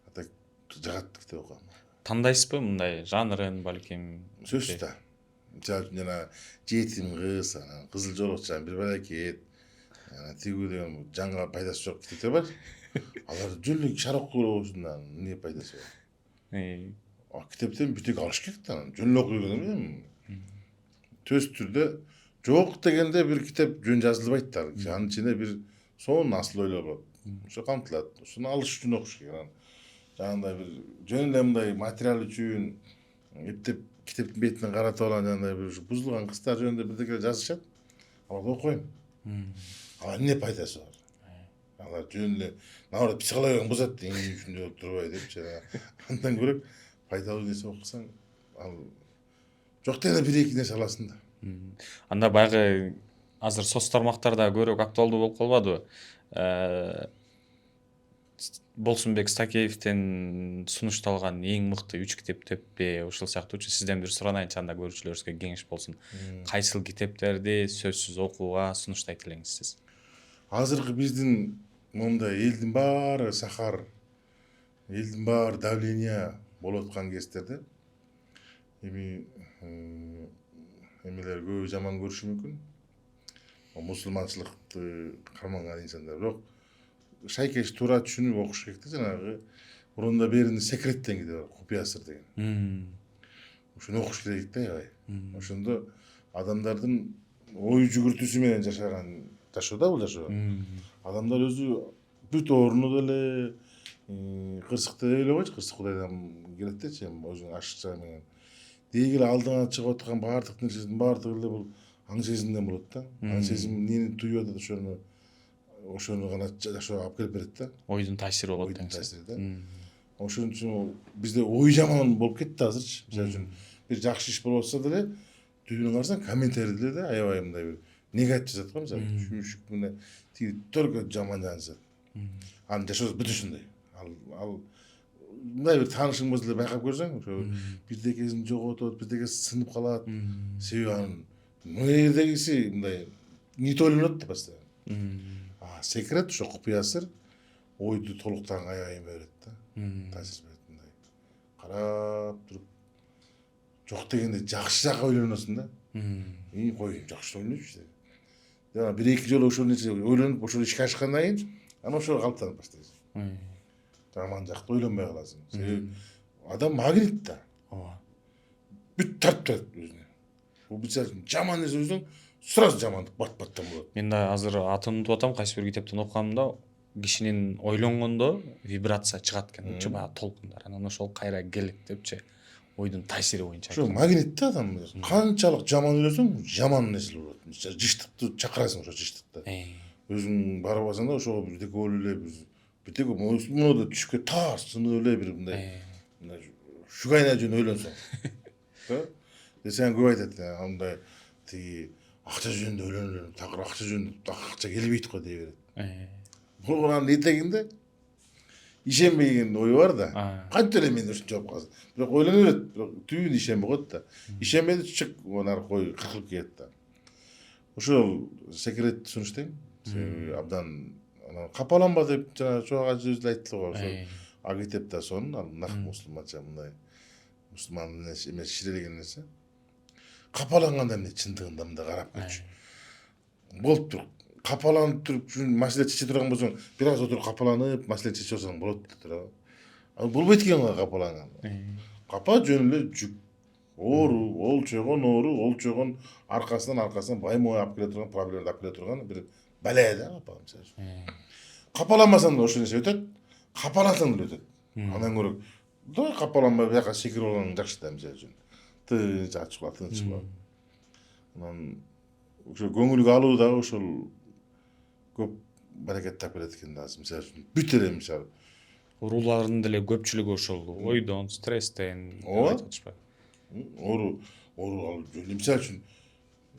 Ата жагат китеп окуган. Тандайсызбы мындай жанрын, балким? Сөзсүз да. Мисалы үчүн жана жетим кыз, кызыл жолокчан бир берекет, тигүү деген жанга пайдасы жок китептер бар. Алар жөн эле шарок окуусундан эмне пайдасы бар? Китептен бүтек алыш керек да, жөн эле окуй берген эми. Төз түрдө жок дегенде бир китеп жөн жазылбайт да. Анын ичинде бир сонун асыл ойлор бар. Ошо камтылат. Ошону алыш үчүн окуш керек. Жанагындай бир жөн эле мындай материал үчүн эптеп китептин бетине каратып алган жанагындай бир бузулган кыздар жөнүндө бирдеке жазышат. Аларды окуйм. Алар эмне пайдасы бар? Алар жөн эле наоборот психологияны бузат деген үчүн турбай депчи. Андан көрө пайдалуу нерсе окусаң, ал жок дегенде бир-эки нерсе аласың да. Анда баягы азыр соц тармактарда көрөк актуалдуу болуп калбадыбы? Болсунбек Стакеевден сунушталган эң мыкты 3 китеп деппи, ушул сыяктуучу сизден бир суранайынчы, анда көрүүчүлөрүбүзгө кеңеш болсун. Кайсыл китептерди сөзсүз окууга сунуштайт элеңиз сиз? Азыркы биздин мондай элдин баары сахар, элдин баары давление болуп аткан кездерде эми эмелер көбү жаман көрүшү мүмкүн. Мусулманчылыкты карманган инсандар, бирок шайкеш туура түшүнүп окуш керек да. Жанагы мурунда беринде секреттен китеп бар, купуя сыр деген. Ушуну окуш керек да аябай. Ошондо адамдардын ой жүгүртүүсү менен жашоо да бул жашоо. Адамдар өзү бүт орну деле кырсыкты эле койчу, кырсык Кудайдан келет дечи, өзүнүн ашыкча менен. Деги эле алдыңа чыгып аткан баардык нерсенин баардыгы эле бул аң сезимден болот да. Аң сезим эмнени туюп атат, ошону гана жашоого алып келип берет да. Ойдун таасири болот дейсиз. Таасири да. Ошон үчүн бизде ой жаман болуп кетти азырчы. Мисалы үчүн бир жакшы иш болуп атса деле Düğünүн карасаң комментарийлерде аябай мындай бир негатив жазат го, мисалы чүшүк мына тиги только жаман жазат. Анын жашоосу бүт ушундай. Ал мындай бир таанышың болсо эле байкап көрсөң, ошо бирдекесин жоготот, бирдекеси сынып калат. Себеби анын мына жердегиси мындай не ойлонот да постоянно. Секрет ошо купуя сыр ойду толуктаган аябай берет да. Таасир берет мындай. Карап туруп жок дегенде жакшы жакка ойлоносуң да. Кой жакшы ойлончу деп. Жана бир эки жолу ошол нерсе ойлонуп ошол ишке ашкандан кийин анан ошого калыптанып баштайсың. Жаман жакты ойлонбой каласың. Себеби адам магнит да. Ооба. Бүт тартып турат өзүнө. Бул мисалы жаман нерсе өзүң сразу жамандык бат-баттан болот. Мен да азыр атын унутуп атам, кайсы бир китептен окуганымда кишинин ойлонгондо вибрация чыгат экен, баягы толкундар. Анан ошол кайра келет депчи. Ойдун таасири боюнча. Ошо магнит да адам. Канчалык жаман ойлосоң, жаман нерселер болот. Жыштыкты чакырасың ошо жыштыкты. Өзүң барып алсаң да ошого бирдеке болуп эле бирдеке муну да түшүккө тас сынып эле бир мындай шугайна жөн ойлонсоң. Да? Сен көп айтат, андай тиги акча жөнүндө ойлонуп, такыр акча жөнүндө акча келбейт го дей берет. Бул анын этегинде ишенбеген ой бар да. Канча эле мен ушинтип жооп калсın. Бирок ойлоно берет, бирок түбүн ишенбей коет да. Ишенбеди чык, анар кой кыркылып кетет да. Ошол секрет сунуштайм. Себеби абдан капаланба деп жана чоң ажыбыз эле айттылы го. Ошо агитеп да сонун, ал нак мусулманча мындай мусулман эмес ширелеген нерсе. Капаланганда эмне чындыгында мындай карап көрчү. Болуп туруп капаланып туруп маселе чече турган болсоң, бир аз отуруп капаланып, маселе чече алсаң болот деп турат. Ал болбойт экен го капаланган. Капа жөн эле жүк. Оору, олчогон оору, олчогон аркасынан баймой алып келе турган, проблеманы алып келе турган бир бале да капа мисалы. Капаланмасаң да ошол нерсе өтөт, капалансаң да өтөт. Андан көрө да капаланбай бияка секирип алгаң жакшы да мисалы үчүн. Тыныч ачып калып. Анан ошо көңүлгө алуу да ошол көп баракет тап берет экен да мисалы үчүн. Бүт эле мисалы Уруулардын деле көпчүлүгү ошол ойдон, стресстен айтып атышпайбы? Оору ал жөн. Мисалы үчүн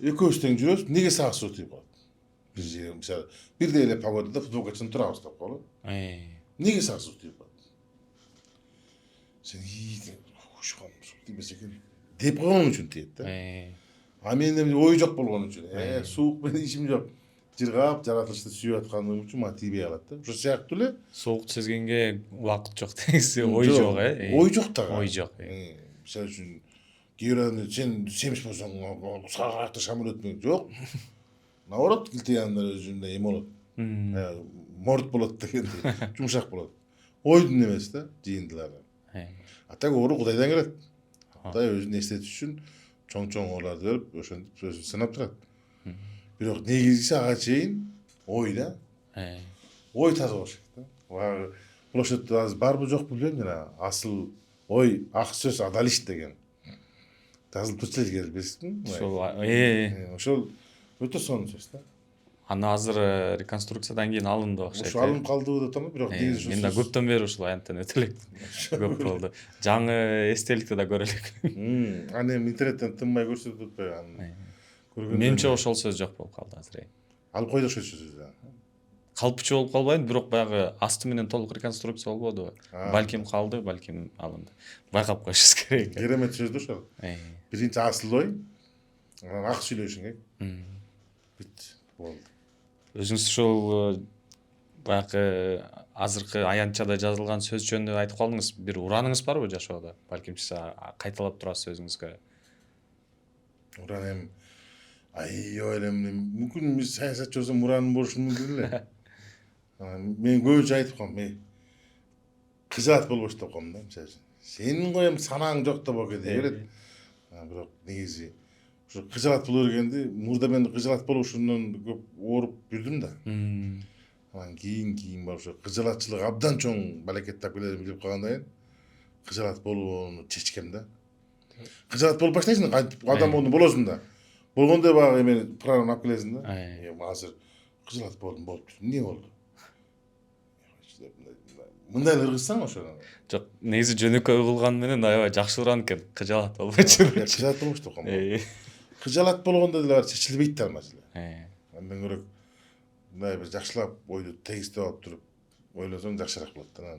экөөбүз тең жүрөбүз, эмнеге сага суу тийип калат? Бир жерге мисалы бирдей эле погодада футболка чын турабыз деп коелу. Эмнеге сага суу тийип калат? Сен ушкан суу тийбесе экен деп койгон үчүн тиет да. А менде ой жок болгон үчүн, суук менен ишим жок. Жыргап, жаратылышты сүйүп атканым үчүн мага тийбей калат да. Ошо сыяктуу эле Суук сезгенге убакыт жок дегенси, ой жок, Ой жок да. Ой жок. Мисалы үчүн кээ бир адамдар сен семиш болсоң, саатта самолет менен жок. Наоборот, килтеяндар өзүндөй эме болот. Морд болот дегендей, жумшак болот. Ойдун эмеси да, жыйындылары. А так оору Кудайдан келет. Кудай өзүн эстетиш үчүн чоң ооларды берип, ошентип өзүн сынап турат. Бирок негизгиси ага чейин ой да. Ой таза болуш керек да. Бул ошентип азыр барбы жокпу билбейм, жана асыл ой, ак сөз адалиш деген. Жазылып турса келбесин. Ошол өтө сонун сөз да. Аны азыр реконструкциядан кийин алынды окшойт. Ошо алынып калдыбы деп атам, бирок негизи мен да көптөн бери ушул аянттан өтө элек көп болду. Жаңы эстеликти да көрө элек. Аны эми интернеттен тынбай көрсөтүп атпайбы аны. Менимче ошол сөз жок болуп калды азыр. Алып койду ошол сөздү. Калпчу болуп калбайын, бирок баягы асты менен толук реконструкция болбоду. Балким калды, балким алынды. Байкап коюшубуз керек. Керемет сөз да ошол. Биринчи асыл ой, анан ак сүйлөшүң керек. Бүт болду. Өзүңүз ушул баягы азыркы аянтчада жазылган сөз жөнүндө айтып калдыңыз. Бир ураныңыз барбы жашоодо? Балким сиз кайталап турасыз өзүңүзгө. Уран эми аябай эле мүмкүн биз саясатчы болсом ураным болушу мүмкүн эле. Мен көбүнчө айтып коем, кыжаат болбош деп коем да, мисалы үчүн. Сенин коем санаң жок деп оке дей берет. Бирок негизи ошо кыжаат боло бергенди, мурда мен кыжаат болушунан көп ооруп жүрдүм да. Анан кийин барып ошо кыжаатчылык абдан чоң балекет тап келет билип калгандан кийин кыжаат болууну чечкем да. Кыжаат болуп баштайсың, кантип адам болосуң да. Болгондо баягы эме программа алып келесиң да. Азыр кыжаат болдум. Эмне болду? Мындай эле ыргызсаң ошо. Жок, негизи жөнөкөй кылган менен аябай жакшы уран экен. Кыжаат болбойчу. Кыжаат болбош деп коем. Хыжалат болгондо деле бар чечилбейт да маселе. Э. Андан көрөк мындай бир жакшылап ойду тегиздеп алып туруп ойлосоң жакшыраак болот да.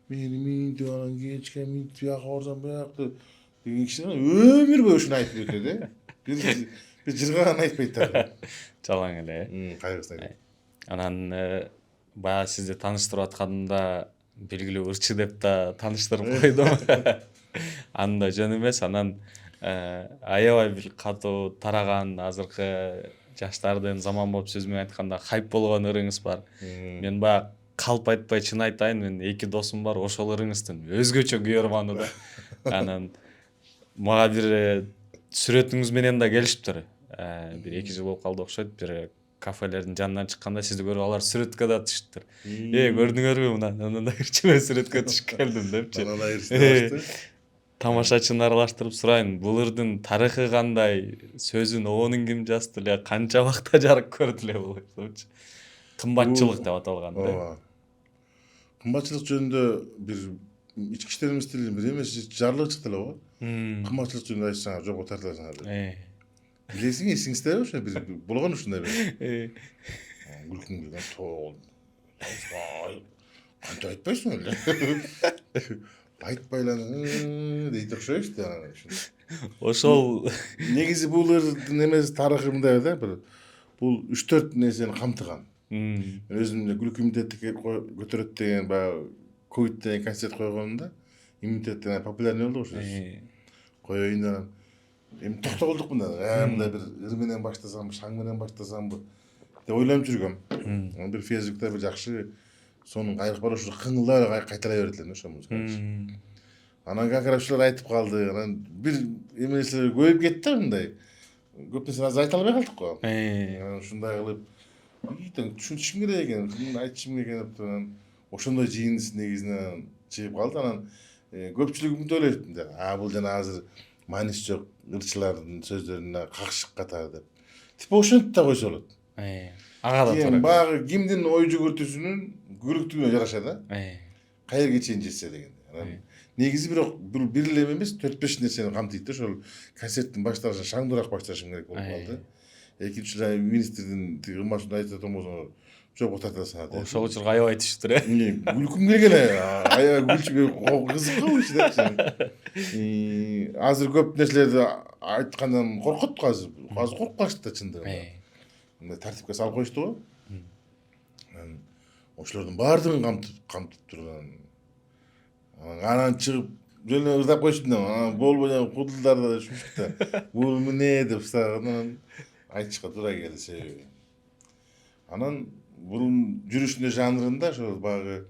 Мени минтип анан кечке минтип бияка барсам биякты деген киши өмүр бою ушуну айтып өтөт бир жыргаган айтпайт да. Жалаң эле. Кайгысын айтат. Анан баягы сизди тааныштырып атканда белгилүү ырчы деп да тааныштырып койдум. Анда жөн эмес. Анан аябай бир катуу тараган азыркы жаштардын заманбап сөз менен айтканда хайп болгон ырыңыз бар. Мен баягы калп айтпай чын айтайын, мен 2 досум бар, ошол ырыңыздын өзгөчө күйөрманы да. Анан мага бир сүрөтүңүз менен да келишиптир. Бир 2 жыл болуп калды окшойт. Бир кафелердин жанынан чыкканда сизди көрүп алар сүрөткө да түшүптүр. Көрдүңөрбү мына? Анан да кичине сүрөткө түшүп келдим депчи. Анан айырсыз. Тамашачыны аралаштырып сурайын, бул ырдын тарыхы кандай, сөзүн обонун ким жазды эле, канча убакта жарык көрдү эле бул депчи. Кымбатчылык деп аталган да. Ооба. Кымбатчылык жөнүндө бир ички иштер министрлигинин бир эмес жарлыгы чыкты эле го. Кымбатчылык жөнүндө айтсаңар жокко тартасыңар деп. Билесиң, эсиңизде ошо бир болгон ушундай бир. Күлкүм келген тоол. Канча айтпайсың эле. Айтпайлан дейт окшойбуз да. Ошол Негизи бул ырдын эмес тарыхы мындай да, бир бул 3-4 нерсени камтыган. Мен өзүм күлкү иммунитетти көтөрөт деген баягы ковид деген концерт койгонумда иммунитет деген популярный болду ошо. Коеюн анан эми токтогулдук мындай бир ыр менен баштасамбы, шаң менен баштасамбы деп ойлонуп жүргөм. Анан бир Фейсбукта бир жакшы сонун кайрык бар, ошо кыңылдап кайталай берет элем ошо музыканы. Анан как раз ушулар айтып калды. Анан бир эмеселер көбөйүп кетти мындай. Көп нерсени азыр айта албай калдык го. Анан ушундай кылып түшүнүшүм керек экен, айтышым керек экен деп анан ошондой жыйындысы негизинен чыгып калды. Анан көпчүлүгүм ойлойт да, бул жана азыр мааниси жок ырчылардын сөздөрүнө какшык катары деп. Типа ошентип да койсо болот. Ага да туура. Баягы кимдин ой жүгүртүүсүнүн күрүктүгүнө жараша да. Кайерге чейин жетсе деген. Анан негизи бирок бир эле эмес 4-5 нерсени камтыйт да. Ошол концерттин башталышын шаңдуураак башташым керек болуп калды. Экинчи министрдин тиги ымашын айтып атамын, жокко тартасыңар деп. Ошол учурга аябай айтышыптыр э. Күлкүм келген аябай күлчүгө кызык го иши депчи. Азыр көп нерселерди айткандан коркот азыр. Азыр коркуп калышты да чындыгында. Мындай тартипке салып коюшту го. Ошолордун баардыгын камтып турган. Анан чыгып жөн ырдап коюштум да. Анан болбой кудулдар да түшүп да. Бул эмне деп сагынан айтышка туура келди себеби. Анан бурун жүрүшүнө жанрында ошол баягы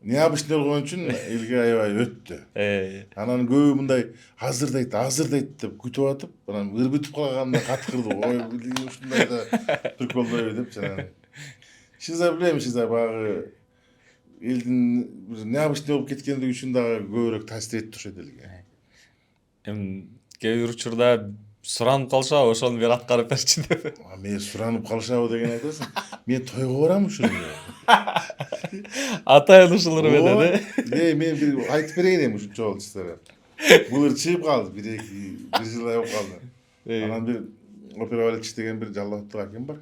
необычный болгон үчүн элге аябай өттү. Анан көбү мындай азыр дейт деп күтүп атып, анан ырбытып калганда каткырды. Ой, ушундай да приколдойбу деп жанагы. Шиза билем, баягы элдин бир необычный болуп кеткендиги үчүн дагы көбүрөөк таасир этти ошол элге. Эми кээ бир учурда суранып калышабы, ошону бир аткарып берчи деп. Мен суранып калышабы деген айтасың. Мен тойго барам ушул эле. Атайын ушулар менен э. Мен бир айтып берейин эми ушунча болду силерге. Бул ыр чыгып калды, бир жылдай болуп калды. Анан бир опера балетчи деген бир жалаттык акем бар.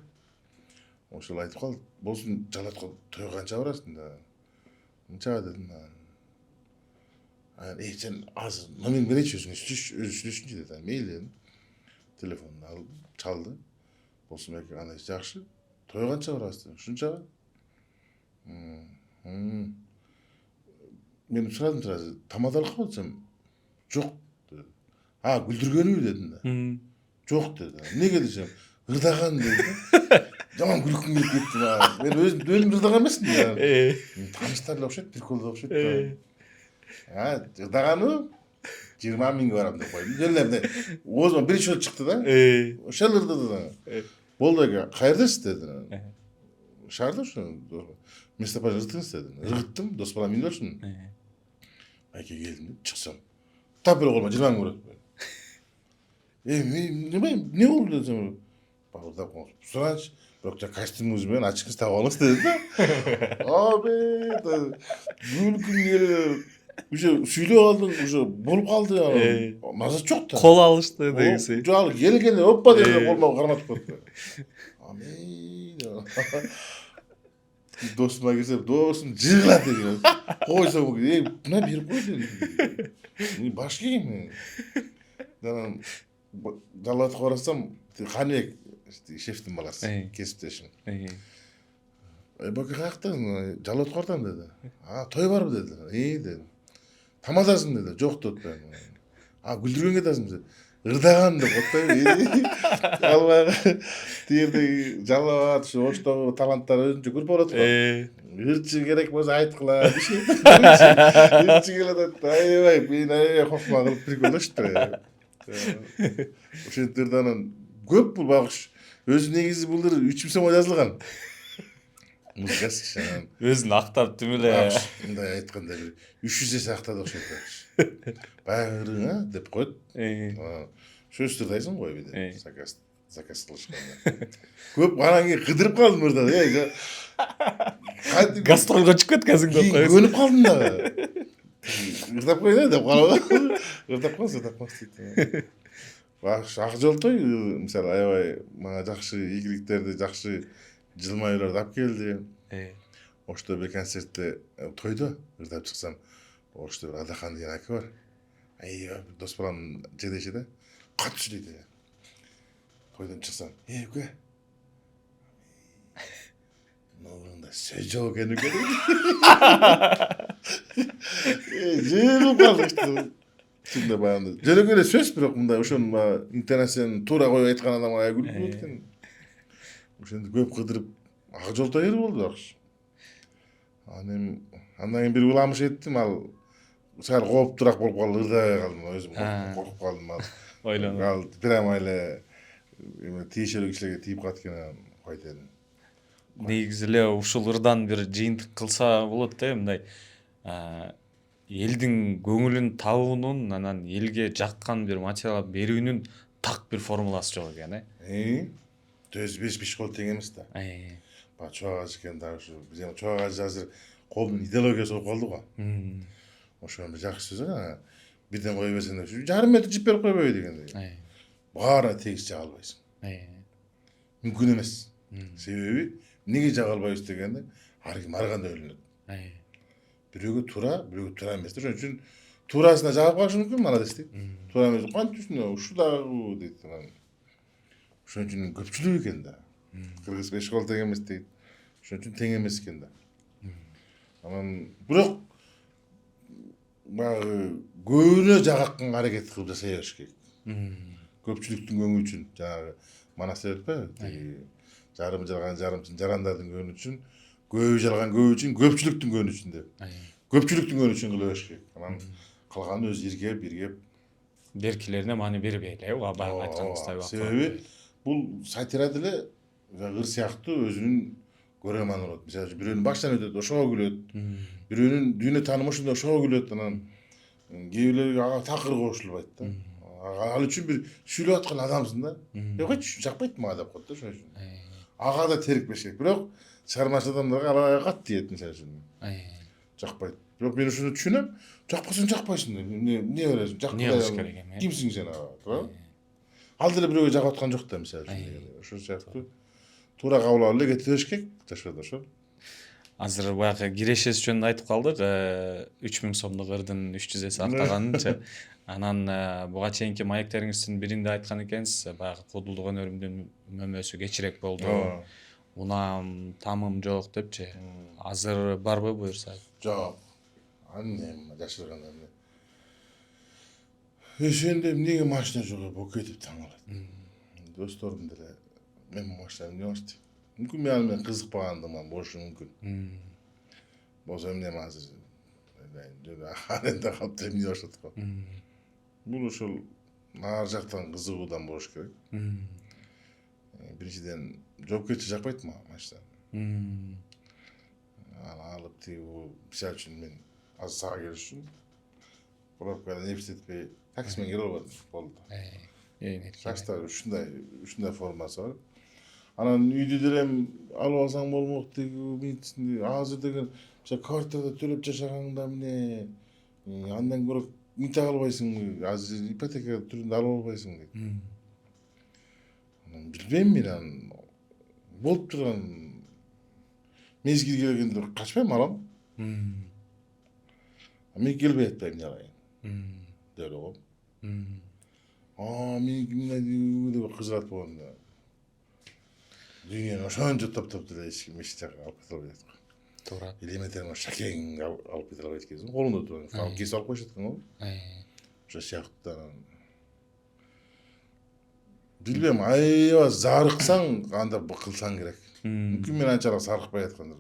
Ошол айтып калды. Болсун жалатка тойго канча барасың да? Мынча дедим. Анан сен азыр номер беречи өзүңө сүйлөшүнчү деди. Мейли дедим. Телефонду алып чалды. Болсун эки андай жакшы. Тойго канча барасыз? Ушунча. Мен сурадым сразу. Тамадалыкпы десем, жок деди. Күлдүргөнүбү дедим да. Жок деди. Эмнеге десем, ырдаган деди. Жаман күлкүм келип кетти. Мен өзүм ырдаган эмесмин да. Тааныштар эле окшойт, приколдор окшойт да. Ырдаганбы? 20 миңге барам деп койдум. Жөн эле оозума биринчи жолу чыкты да. Ошол ырдады да. Болду эке, каердесиз деди. Шаарда ушу. Место ырдыңыз деди. Ыргыттым, дос балам үйдө болсун. Айке келдим, чыксам. Тап эле колума 20 миң берет. Не болду десем. Багылдап сурач, бирок костюмуңуз менен ачкыңыз таап алыңыз деди да. Күлкүм келип Уже сүйлөп алдың, уже болуп калды анан. Назат жок да. Кол алышты дегиси. Жагы келгенде оппа деп колмо карматып коюпту. Амин. Досума кирсем, досум жыгылат экен. Койсом, мына берип кой дедим. Баш кийим. Анан жалатып карасам, Каныбек шефтин баласы, кесиптешим. Бака каяктан жалатып картам деди. Той барбы деди. Дедим. Тамадасың деди. Жок деп. Күлдүргөнгө кетасың деди. Ырдаган деп коттойм. Албай тиердеги жалаат ушу оштогу таланттар өзүнчө көп болот го. Ырчы керек болсо айткыла. Ырчы келет. Аябай мен хокма кылып приколдошту. Ошенттерде анан көп бул багыш. Өзү негизи булдыр 3000 сом жазылган. Музыкасы анан Өзүн актап тим эле. Мындай айтканда бир 300 эсе актады окшойт. Багырың деп коет. Сөз тырдайсың го биде. Заказ кылышканда. Көп анан кийин кыдырып калдым мырда. Гастролго чыгып кеткенсиң деп коет. Көнүп калдым да. Ырдап коюн деп калып. Ырдап калсы. Ак жолтой мисалы аябай мага жакшы ийгиликтерди, жакшы жылмайларды алып келди. Ошто бир концертте тойдо ырдап чыксам, ошто бир Адахан деген ака бар. Дос балам жедеши да. Катып сүйлөйт. Тойдон чыксам, ука. Ногунда сөз жок экен ука. Жыгылып калдым. Чында баягы. Жөнөк эле сөз бирок мындай ошону интернетен туура коюп айткан адамга күлүп кеткен. Ошентип көп кыдырып ак жолтой эл болду акш. Андан кийин бир уламыш эттим, ал сал кооптураак болуп калды, ырдабай калдым, өзүм коркуп калдым ал. Ойлонуп. Ал прямо эле тийишелүү кишилерге тийип калат экен, койт эле. Негизи эле ушул ырдан бир жыйынтык кылса болот да, мындай элдин көңүлүн табуунун, анан элге жаккан бир материал берүүнүн так бир формуласы жок экен, Төз беш кол тең эмес да. Чубак ажы экен да, ушу биздин чубак ажы азыр колдун идеологиясы болуп калды го. Ошонун бир жакшы сөзү, бирден кое берсең, жарым метр жип берип койбойбу дегендей. Баарына тегиз жага албайсың. Мүмкүн эмес. Себеби эмнеге жага албайбыз дегенде, ар ким ар кандай ойлонот. Бирөөгө туура, бирөөгө туура эмес. Ошон үчүн туурасына жагып калышы мүмкүн, молодец дейт. Туура эмес, кантип ушу дагы дейт. Ошон үчүн көпчүлүк экен да. Кыргыз беш кол тең эмес дейт. Ошон үчүн тең эмес экен да. Анан бирок баягы көбүнө жагаккан аракет кылып жасай бериш керек. Көпчүлүктүн көңүлү үчүн, жанагы Манас деп атпайбы? Жарым жалган жарымчын жарандардын көңүлү үчүн, көбү жалган көбү үчүн, көпчүлүктүн көңүлү үчүн деп. Көпчүлүктүн көңүлү үчүн кыла бериш керек. Анан калганы өзү иргеп беркилерине маани бербей эле, баягы айтканыңыздай убакыт. Себеби бул сатира деле ыр сыяктуу өзүнүн көрөрманы болот. Мисалы бирөөнүн башынан өтөт, ошого күлөт. Бирөөнүн дүйнө таанымы ошондой, ошого күлөт. Анан кээ бирлер ага такыр кошулбайт да. Ал үчүн бир сүйлөп аткан адамсың да. Койчу, жакпайт мага деп коет да ошон үчүн. Ага да терикпеш керек. Бирок чыгармачы адамдарга алай кат тиет мисалы үчүн. Жакпайт. Бирок мен ошону түшүнөм. Жакпасаң жакпайсың. Эмне бересиң? Жакпай. Кимсиң сен ага? Туура? Ал деле бирөөгө жагып аткан жок да мисалы үчүн. Ошол сыяктуу туура кабыл алып эле кете бериш керек жашоодо ошол. Азыр баягы кирешеси жөнүндө айтып калдык. 3000 сомдук ырдын 300 эсе актаганынчы. Анан буга чейинки маектериңиздин биринде айткан экенсиз, баягы куудулдук өнөрүмдүн мөмөсү кечирээк болду. Унам, тамым жок депчи. Азыр барбы буюрса? Жок. Анне жашырганда эмне. Ошондо эмнеге машина жок болуп кетип таң калат. Досторум деле мен машина эмне баштайм. Мүмкүн мен ал менен кызыкпагандыгыман болушу мүмкүн. Болсо эмне азыр аренда калып эмне баштадык го. Бул ошол ар жактан кызыгуудан болуш керек. Биринчиден жоопкерчилик жакпайт мага машина. Алып тиги мисалы үчүн мен азыр сага келиш үчүн пробкадан эпестетпей такси менен келип албадым. Болду. Шаштар ушундай формасы бар. Анан үйдү деле алып алсаң болмок деги медицина азыр деген квартирада төлөп жашаганда эмне Андан көрө мынтип албайсыңбы, азыр ипотека түрүндө алып албайсың дейт. Билбейм мен анан болуп турган мезгил келгенде качпайм алам. Мен келбей атпайм не кылайын деп эле коем. Меники мындай деп кызыгат болгондо дүйнөнү ошончо топтоп деле эч ким эч жака алып кете албайт го. Туура. Элементарно шакең алып кете албайт экенсиң. Колуңда турган кесип алып коюшат экен го. Ошо сыяктуу билбейм, аябай зарыксаң анда кылсаң керек. Мүмкүн мен анчалык зарыкпай аткандыр.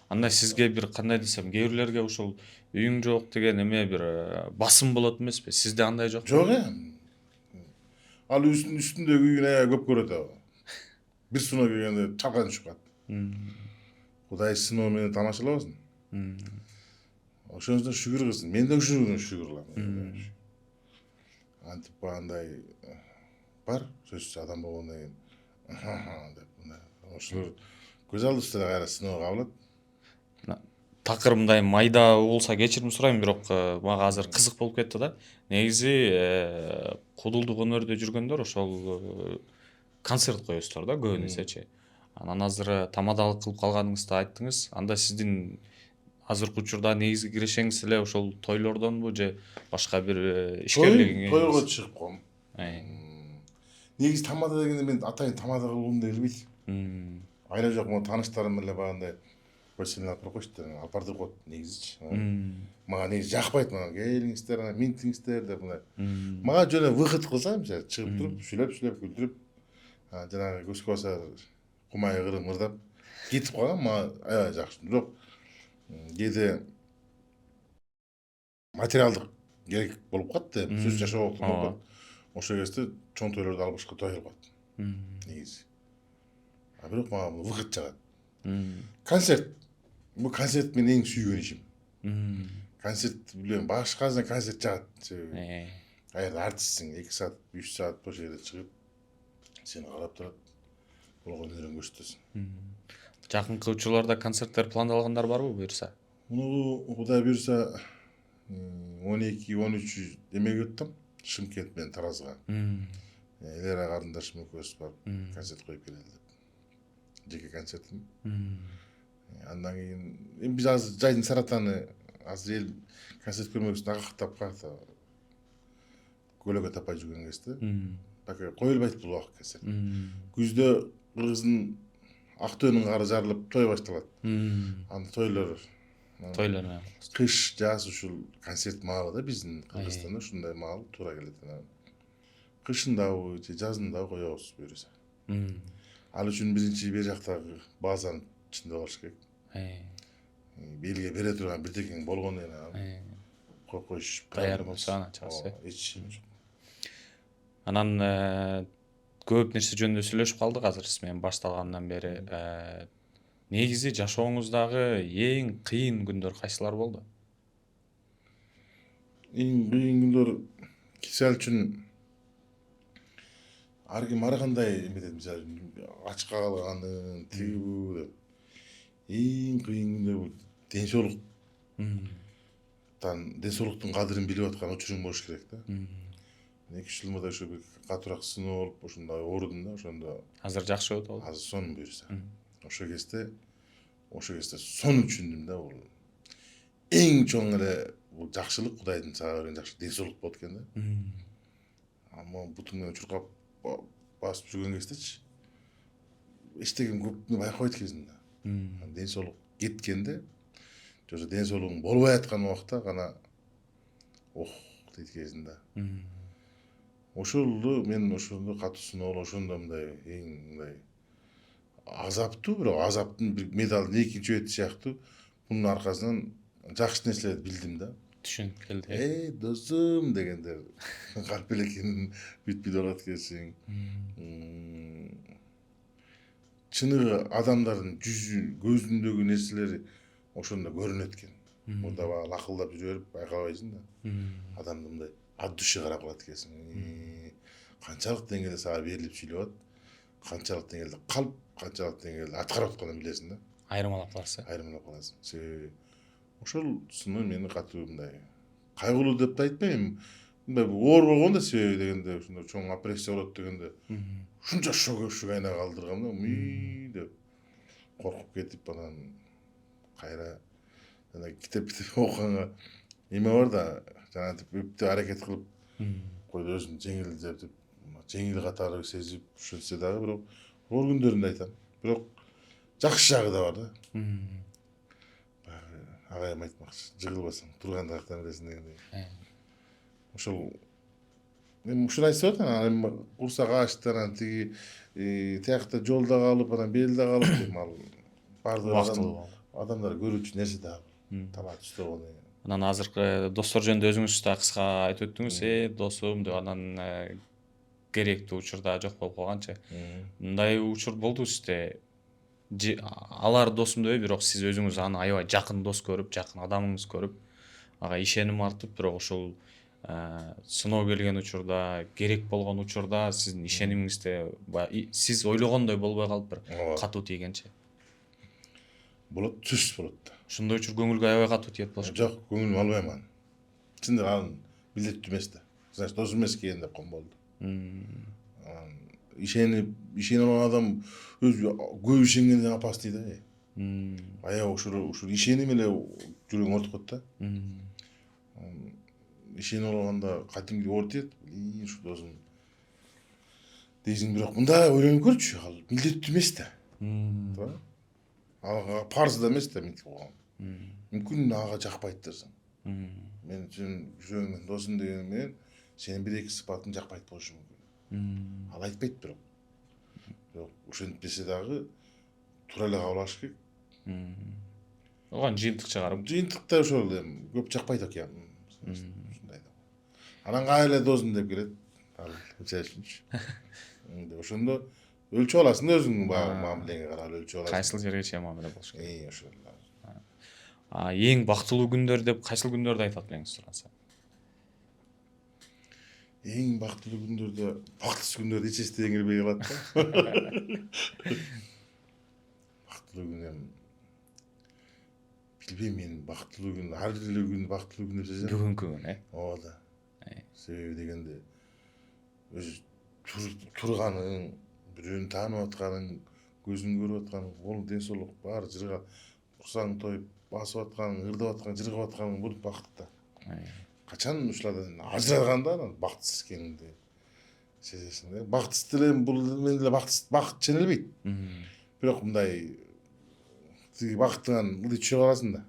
Анда сизге бир кандай десем, кээ бирлерге ушул үйүң жок деген эме бир басым болот эмеспи? Сизде андай жок? Жок Ал үстүндөгү үйүн аябай көп көрөт ага. Бир сыноо келгенде чалкан түшүп калат. Кудай сыноо менен тамашалабасын. Ошонусуна шүгүр кылсын. Мен да ушуга шүгүр кылам. Антип баандай бар, сөзсүз адам болгондон кийин деп ошолор көз алдыбызда кайра сыноо кабылат. Такыр мындай майда болсо кечирим сурайм, бирок мага азыр кызык болуп кетти да. Негизи кудулдук өнөрдө жүргөндөр ошол концерт коесуздар да көбүн эсечи. Анан азыр тамадалык кылып калганыңызды айттыңыз. Анда сиздин азыркы учурда негизги кирешеңиз эле ошол тойлордонбу же башка бир ишкерлигиңиз? Тойго чыгып коем. Негизи тамада дегенде мен атайын тамада кылгым да келбейт. Айла жок, могу тааныштарым эле багындай сени алып барып койчу, алып бар деп коет негизичи. Мага негизи жакпайт, мага келиңиздер, анан минтиңиздер деп мындай. Мага жөн эле выход кылса, мисалы чыгып туруп, сүйлөп күлдүрүп, жанагы көзгө басар кумай ырдап кетип калган мага аябай жакшы. Бирок кээде материалдык керек болуп калат деп, сөз жашоо болуп калат. Ошол кезде чоң тойлорду албашка той кылып калат. Негизи. Бирок мага выход жагат. Концерт. Бул концерт менин эң сүйгөн ишим. Концерт билем, башкасына концерт жагат. Аягында артистсиң, 2 саат, 3 саат ошол жерде чыгып, сени карап турат. Болгон өнөрүн көрсөтөсүң. Жакынкы учурларда концерттер пландалгандар барбы буюрса? Муну Кудай буюрса 12-13 эмеге өттүм. Шымкент менен Таразга. Элера карындашым экөөбүз барып концерт коюп келели деп. Жеке концертим. Андан кийин биз азыр жайдын саратаны азыр эл концерт көрмөк үчүн агактап калат. Көлөгө таппай жүргөн кезде. Так коюлбайт бул убакыт концерт. Күздө Кыргыздын Актөөнүн кары жарылып той башталат. Анда тойлор Менен. Кыш, жаз ушул концерт маалы да биздин Кыргызстанда ушундай маал туура келет. Кышындабы же жазындабы коебуз буюрса. Ал үчүн биринчи бер жактагы базанын ичинде болуш керек. Элге бере турган бирдекең болгону менен коюш даяр болсо анан чыгасы. Эч жок. Анан көп нерсе жөнүндө сүйлөшүп калдык азыр сиз менен башталгандан бери. Негизи жашооңуздагы эң кыйын күндөр кайсылар болду? Эң кыйын күндөр мисалы үчүн ар ким ар кандай эметет, мисалы ачка калганын, тигүү деп. Эң кыйын күндөр бул ден соолуктун кадырын билип аткан учуруң болуш керек да. 2-3 жыл мурда ошо бир катуураак сыноо болуп, ошондо оорудум да, ошондо. Азыр жакшы болуп атабы? Азыр сонун буюрса. Ошол кезде сонун түшүндүм да, бул эң чоң эле бул жакшылык Кудайдын сага берген жакшы ден соолук болот экен да. Могу бутуң менен чуркап басып жүргөн кездечи эчтекен көптү байкабайт экенсиң да. Ден соолук кеткенде, же ден соолугуң болбой аткан убакта гана дейт экенсиң да. Ошолду мен ошондо катуу сыноолор, ошондо мындай эң мындай азаптуу, бирок азаптын бир медалдын экинчи бети сыяктуу мунун аркасынан жакшы нерселерди билдим да. Түшүнүп келди. Досум дегендер калп элекенин бүт билип алат экенсиң. Чыныгы адамдардын жүзү, көзүндөгү нерселери ошондо көрүнөт экен. Мурда баа лакылдап жүрө берип байкабайсың да. Адамды мындай от души карап калат экенсиң. Канчалык деңгээлде сага берилип сүйлөп атат, канчалык деңгээлде калп, канчалык деңгээлде аткарып атканын билесиң да. Айырмалап каласың. Себеби ошол сыны мени катуу мындай кайгылуу деп да айтпайм. Мындай оор болгон да себеби дегенде ушундай чоң опрессия болот дегенде ушунча шөк айна калтыргам да мый деп коркуп кетип анан кайра жана китеп окуганга эме бар да жанагынтип эптеп аракет кылып койду өзүн жеңил катары сезип ушинтсе дагы бирок оор күндөрүндө айтам. Бирок жакшы жагы да бар да. Баягы агайым айтмакчы жыгылбасаң турган жактан бересиң дегендей. Ошол эми ушуну айтса болот анан курсак ачты анан тиги тиякта жолдо калып анан белде калып дейм ал баардык адамдар көрүүчү нерсе да таба түстө болгону. Анан азыркы достор жөнүндө өзүңүз да кыска айтып өттүңүз, досум деп анан керектүү учурда жок болуп калганчы. Мындай учур болду сизде? Алар досум дебей, бирок сиз өзүңүз аны аябай жакын дос көрүп, жакын адамыңыз көрүп, ага ишеним артып, бирок ошол сыноо келген учурда, керек болгон учурда сиздин ишенимиңизде сиз ойлогондой болбой калып бир катуу тийгенчи. Болот, түз болот. Ошондой учур көңүлгө аябай катуу тиет болуш. Жок, көңүлүм албайм аны. Чындыгы аны милдеттүү эмес да. Значит, досум эмес экен деп койгон болду. Ишенип алган адам өзү көп ишенгенден опасный да. Аябай ушул ишеним эле жүрөгүң ортокот да. Ишенип алганда катимки оор тиет. Ушу досум дейсиң, бирок мындай ойлонуп көрчү, ал милдеттүү эмес да. Туура? Ага парыз да эмес да мынтип койгон. Мүмкүн ага жакпайт дерсиң. Мен жүрөгүмдөн досум деген менен сенин бир эки сыпатың жакпайт болушу мүмкүн. Ал айтпайт бирок. Бирок ошентпесе дагы туура эле кабыл алыш керек. Оған жыйынтык чыгарып. Жыйынтыкта ошол эми көп жакпайт экен. Ушундай да. Анан кайра досум деп келет. Ал мисалы үчүнчү. Ошондо өлчөп аласың да өзүңдүн мамилеңе карап өлчөп аласың. Кайсыл жерге чейин мамиле болуш керек. Ошол. Эң бактылуу күндөр деп кайсыл күндөрдү айтат элеңиз суранса? Эң бактылуу күндөрдө, бактысыз күндөрдө эч эстегиң келбей калат да. Бактылуу күн эми билбейм, мен бактылуу күн, ар эле күн бактылуу күн деп сезем. Бүгүнкү күн, Ооба да. Себеби дегенде өзү турганың, бирөөнү таанып атканың, көзүң көрүп атканың, кол ден соолук баары жыргап, урсаң тоюп, басып атканың, ырдап атканың, жыргап атканың бул бакыт да. Качан ушулардан ажыраганда анан бактысыз экениңди сезесиң да. Бактысыз деле бул мен деле бакыт ченелбейт. Бирок мындай тиги бакыттан ылдый түшө каласың да.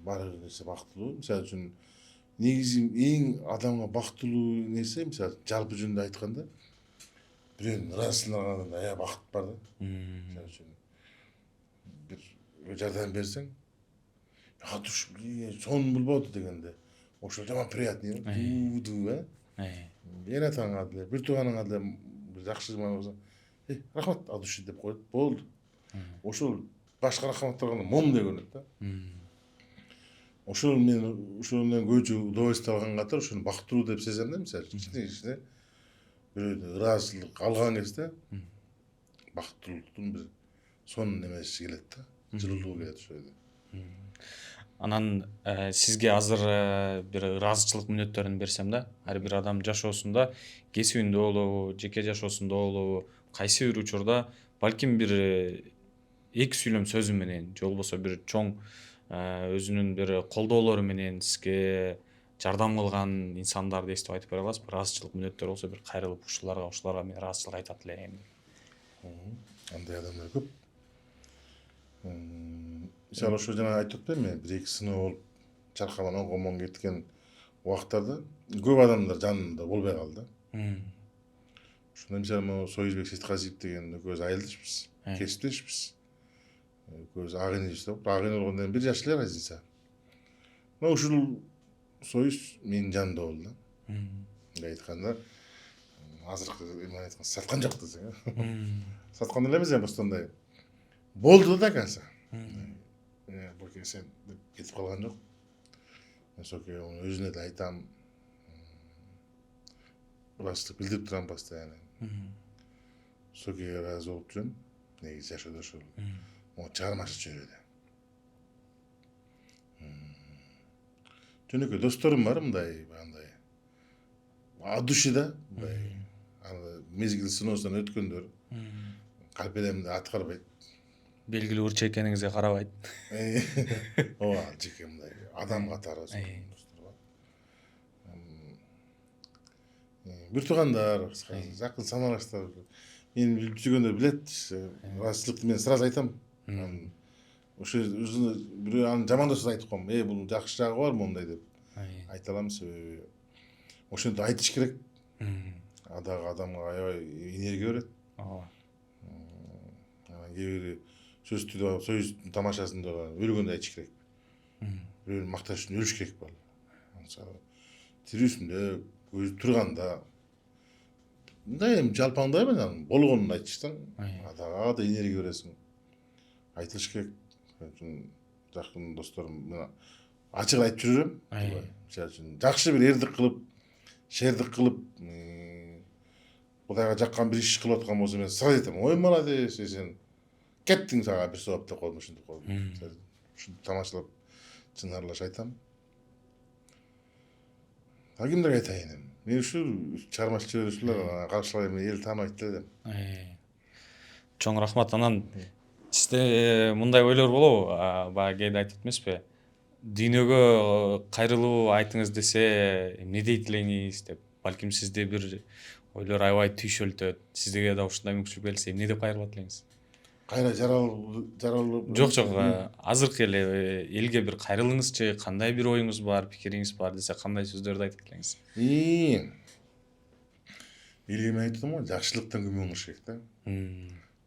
Баары бир нерсе бактылуу. Мисалы үчүн негизи эң адамга бактылуу нерсе, мисалы жалпы жөнүндө айтканда, бирөөнүн ыраазычылыгын алганда аябай бакыт бар да. Мисалы үчүн бир жардам берсең, атуш сонун болбоду дегенде, ошол жаман приятный туу, эн атаңа деле, бир тууганыңа деле бир жакшы болсо, рахмат атуш деп коет, болду. Ошол башка рахматтар кылганда момундай көрүнөт да. Ошол мен ошондон көчү удовольствие алган катар ошону бактылуу деп сезем да, мисалы үчүн. Бирөөнү ыраазычылык алган кезде бактылуулуктун бир сонун эмеси келет да. Жылуулугу келет ошол жерде. Анан сизге азыр бир ыраазычылык мүнөттөрүн берсем да, ар бир адам жашоосунда, кесибинде болобу, жеке жашоосунда болобу, кайсы бир учурда балким бир эки сүйлөм сөзү менен же болбосо бир чоң өзүнүн бир колдоолору менен сизге жардам кылган инсандарды эстеп айтып бере аласызбы? Ыраазычылык мүнөттөр болсо бир кайрылып ушуларга мен ыраазычылык айтат элем. Андай адамдар көп. Мисалы ошо жана айтып атпаймынбы, мен бир эки сыноо болуп чаркаман оңгомон кеткен убактарда көп адамдар жанымда болбой калды. Ошондо мисалы могу Союзбек Сетказиев деген экөөбүз айылдашпыз, кесиптешпиз. Экөөбүз ак инебиз да. Ак ине болгондон кийин 1 жаш эле разница. Мына ушул Союз менин жанымда болду да. Мындай айтканда, азыркы эме айтканда саткан жок десең, саткан эле эмес, просто андай болду да канса. Боке сен кетип калган жок. Мен Соке өзүнө да айтам. Ыраазычылык билдирип турам постоянно. Сокеге ыраазы болуп жүрөм. Негизи жашоодо ошол. Могу чыгармачыл чөйрөдө. жөнөкөй досторум бар мындай андай от души да мындай мезгил сыноосунан өткөндөр кальпелемди аткарбайт белгилүү ырча экениңизге карабайт. ооба жеке мындай адам катары достор бар. Бир туугандар жакын саналаштар мени билип жүргөндөр билет. Ырастчылыкты мен сразу айтам. Ошо бирөө аны жамандаса айтып коем. Бунун жакшы жагы бар мондай деп айта алам, себеби ошентип айтыш керек. Дагы адамга аябай энергия берет. Ооба. Кээ бири сөз тамашасында өлгөндө айтыш керек. Бирөөнү макташ үчүн өлүш керек бол. Тирүүсүндө көзү турганда мындай эми жалпаңдайбы анан болгонун айтышсаң, дагы да энергия бересиң. Айтылыш керек. Жакын досторум мен ачык айтып жүрөм. Мисалы үчүн жакшы бир эрдик кылып, шердик кылып, Кудайга жаккан бир иш кылып аткан болсо мен сразу айтам. Ой, молодец, сен кеттиң, сага бир сооп деп коем, ушинтип коем. Ушинтип тамашалап чын аралаш айтам. Кимдерге айтайын эми? Мен ушул чыгармачыл чыгарышуулар каршылай мен эл тааныбайт элем. Чоң рахмат. Анан сизде мындай ойлор болобу? Баягы кээде айтып эмеспи? Дүйнөгө кайрылуу айтыңыз десе эмне дейт элеңиз деп. Балким сизде бир ойлор аябай түйшөлтөт. Сизге да ушундай мүмкүнчүлүк берилсе эмне деп кайрылат элеңиз? Кайра жаралып Жок, азыркы эле элге бир кайрылыңызчы, кандай бир оюңуз бар, пикириңиз бар десе, кандай сөздөрдү айтат элеңиз? Элге мен айтып атам го, жакшылыктан күмөн кылыш керек да.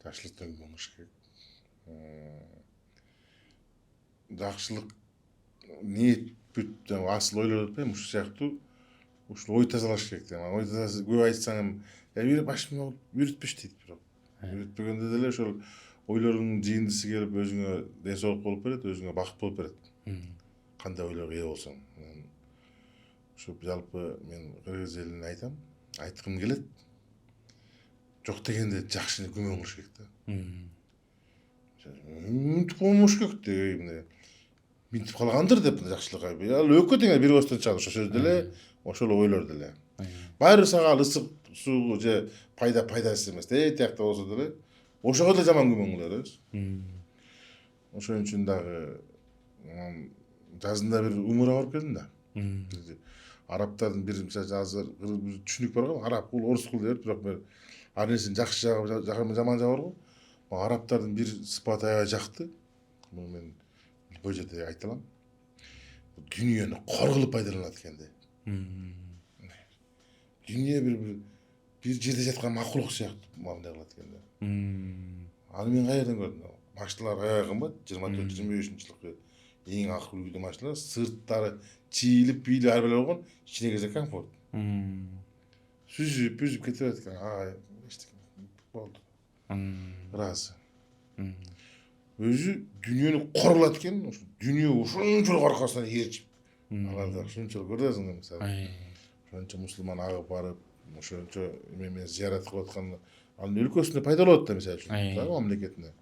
Жакшылыктан күмөн кылыш керек. Жакшылык ниет бүт асыл ойлор деп атпайбы, ушул сыяктуу ушул ой тазалаш керек да. Ой тазасы көп айтсаң, бир башым үйрөтпөш дейт бирок. Үйрөтпөгөндө деле ошол ойлордун жыйындысы келип өзүңө ден соолук болуп берет, өзүңө бакыт болуп берет. Кандай ойлорго ээ болсоң. Ошо жалпы мен кыргыз элине айтам, айткым келет. Жок дегенде жакшыны күмөн кылыш керек да. Мынтип болмош керек деп, мынтип калгандыр деп жакшылыкка. Ал өкө тең бир оостон чыгат ошо сөз деле, ошол ойлор деле. Баары сага ысык суу же пайдасыз эмес. Тиякта болсо деле, ошого да жаман күмөн кылабыз. Ошон үчүн дагы жазында бир умура барып келдим да. Арабтардын бир азыр түшүнүк бар го, араб кул, орус кул деп, бирок мен ар нерсенин жакшы жагы, жаман жагы бар го. Арабтардын бир сыпаты аябай жакты. Муну мен бул жерде айта алам. Дүйнөнү кор кылып пайдаланат экен да. Дүйнө бир жерде жаткан макулук сыяктуу мамиле кылат экен да. Аны мен кайерден көрдүм? Машиналар аябай кымбат, 24-25 жылкы эң акыл үлгүдүү машиналар, сырттары чийилип, бийлип ар бир болгон, ичине кирсе комфорт. Сүзүп кете берет экен. Болду. Ыраазы. Өзү дүйнөнү кор кылат экен, ошо дүйнө ушунчалык аркасынан ээрчип. Аларда ушунчалык көрөсүң мисалы. Ошончо мусулман агып барып, ошончо мен зыярат кылып аткан анын өлкөсүндө пайдалуу болот да, мисалы үчүн, мамлекетине.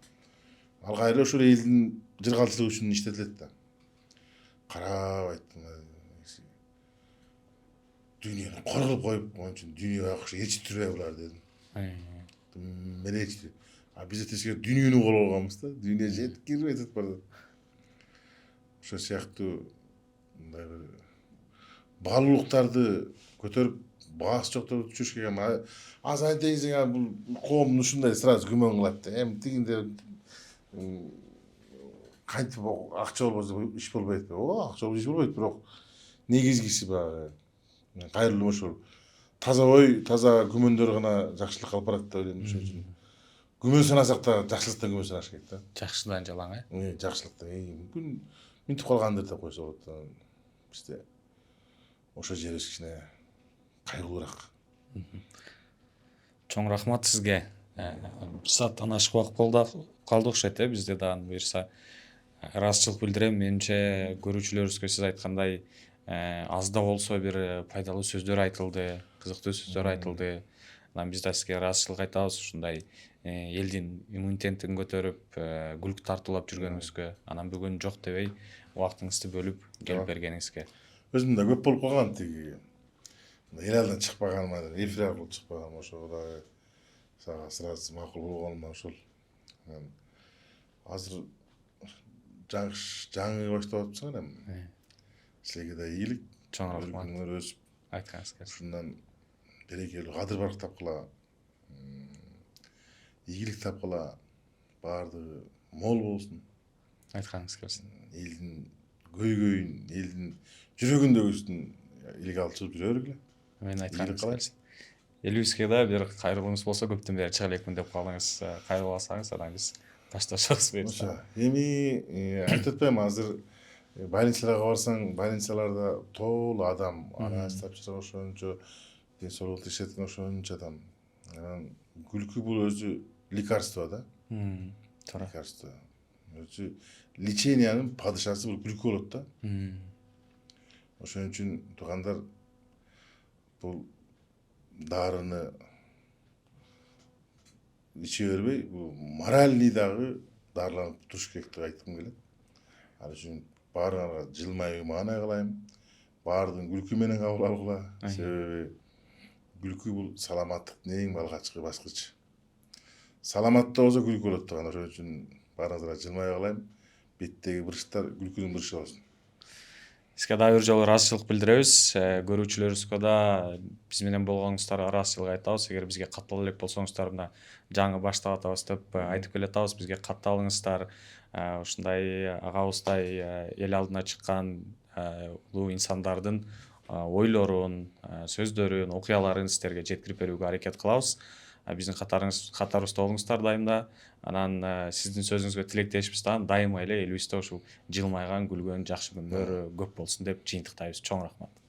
Ал кайра ошол элдин жыргалчылыгы үчүн иштетилет да. Карап айттым. Дүйнөнү кор кылып коюп, onun үчүн дүйнө акча ээрчитирбей булар дедим. Мелечти. Бизде тескери дүйнөнү кол алганбыз да. Дүйнө жеткирбей кетип барат. Ошол сыяктуу мындай бир баалуулуктарды көтөрүп, баасы жокторду түшүрүш керек. Азыр айтайын бул коомдун ушундай сразу күмөн кылат да. Эми тигинде кантип акча болбосо иш болбойт. Ооба, акча болбосо иш болбойт, бирок негизгиси баягы кайрылуу ошол таза ой, таза күмөндөр гана жакшылыкка алып барат да ойлойм. Ошон үчүн күмөн санасак да жакшылыктан күмөн санаш керек да. Жакшыдан жалаң, жакшылыктан мүмкүн мынтип калгандыр деп койсо болот. Бизде ошол жерибиз кичине кайгылуураак. Чоң рахмат сизге. Бир саат таанышып калды окшойт, бизде дагы буюрса. Ыраазычылык билдирем. Менимче көрүүчүлөрүбүзгө сиз айткандай аз да болсо бир пайдалуу сөздөр айтылды, кызыктуу сөздөр айтылды. Анан биз да сизге ыраазычылык айтабыз ушундай элдин иммунитетин көтөрүп, күлк тартуулап жүргөнүңүзгө. Анан бүгүн жок дебей убактыңызды бөлүп келип бергениңизге. Өзүм да көп болуп калган тиги. Эл алдына чыкпаганыма, эфир аркылуу чыкпаганыма ошо дагы сага сразу макул болгонула ошол. Азыр жаңы баштап атыпсың эми. Силерге да ийгилик. Чоң рахмат. Өргүңөр өсүп, Айтқаныңыз келсін. ушундан берекелүү кадыр барк тапкыла, ийгилик тапкыла, баардыгы мол болсун. Айтқаныңыз келсін. Элдин көйгөйүн, элдин жүрөгүндө өссүн, элге алып чыгып жүрө бергиле. Мен Ийгилик айтқаныңыз кылайлы. келсін. Элүүскө да бир кайрылуңуз болсо көптөн бери чыга элекмин деп калдыңыз. Кайрылып алсаңыз анан биз башташабыз Ошо. буюрса. Эми айтып атпайм, азыр больницаларга барсаң, больницаларда толу адам, анач тапшырык ошончо, ден соолук текшерткен ошончо адам. Анан күлкү бул өзү лекарство да, Туура. лекарство. Өзү лечениянын падышасы бул күлкү болот да. Ошон үчүн туугандар бул дарыны иче бербей, бул моральный дагы дарыланып туруш керек деп айткым келет. Ал үчүн баарыңарга жылмаюу маанай кылайм. Баардыгын күлкү менен кабыл алгыла. Себеби күлкү бул саламаттыктын эң алгачкы баскычы. Саламатта болсо күлкү болот тууган. Ошон үчүн баарыңызга жылмай калайм. Беттеги бырыштар күлкүнүн бырышы болсун. Сизге дагы бир жолу ыраазычылык билдиребиз. Көрүүчүлөрүбүзгө да биз менен болгонуңуздарга ыраазычылык айтабыз. Эгер бизге каттала элек болсоңуздар мына жаңы баштап атабыз деп айтып келатабыз. Бизге катталыңыздар. Ушундай агабыздай эл алдына чыккан улуу инсандардын ойлорун, сөздөрүн, окуяларын сиздерге жеткирип берүүгө аракет кылабыз. Биздин катарыбызда болуңуздар дайымда. Анан сиздин сөзүңүзгө тилектешпиз да дайыма эле элибизде ушул жылмайган, күлгөн, жакшы күндөр көп болсун деп жыйынтыктайбыз. Чоң рахмат.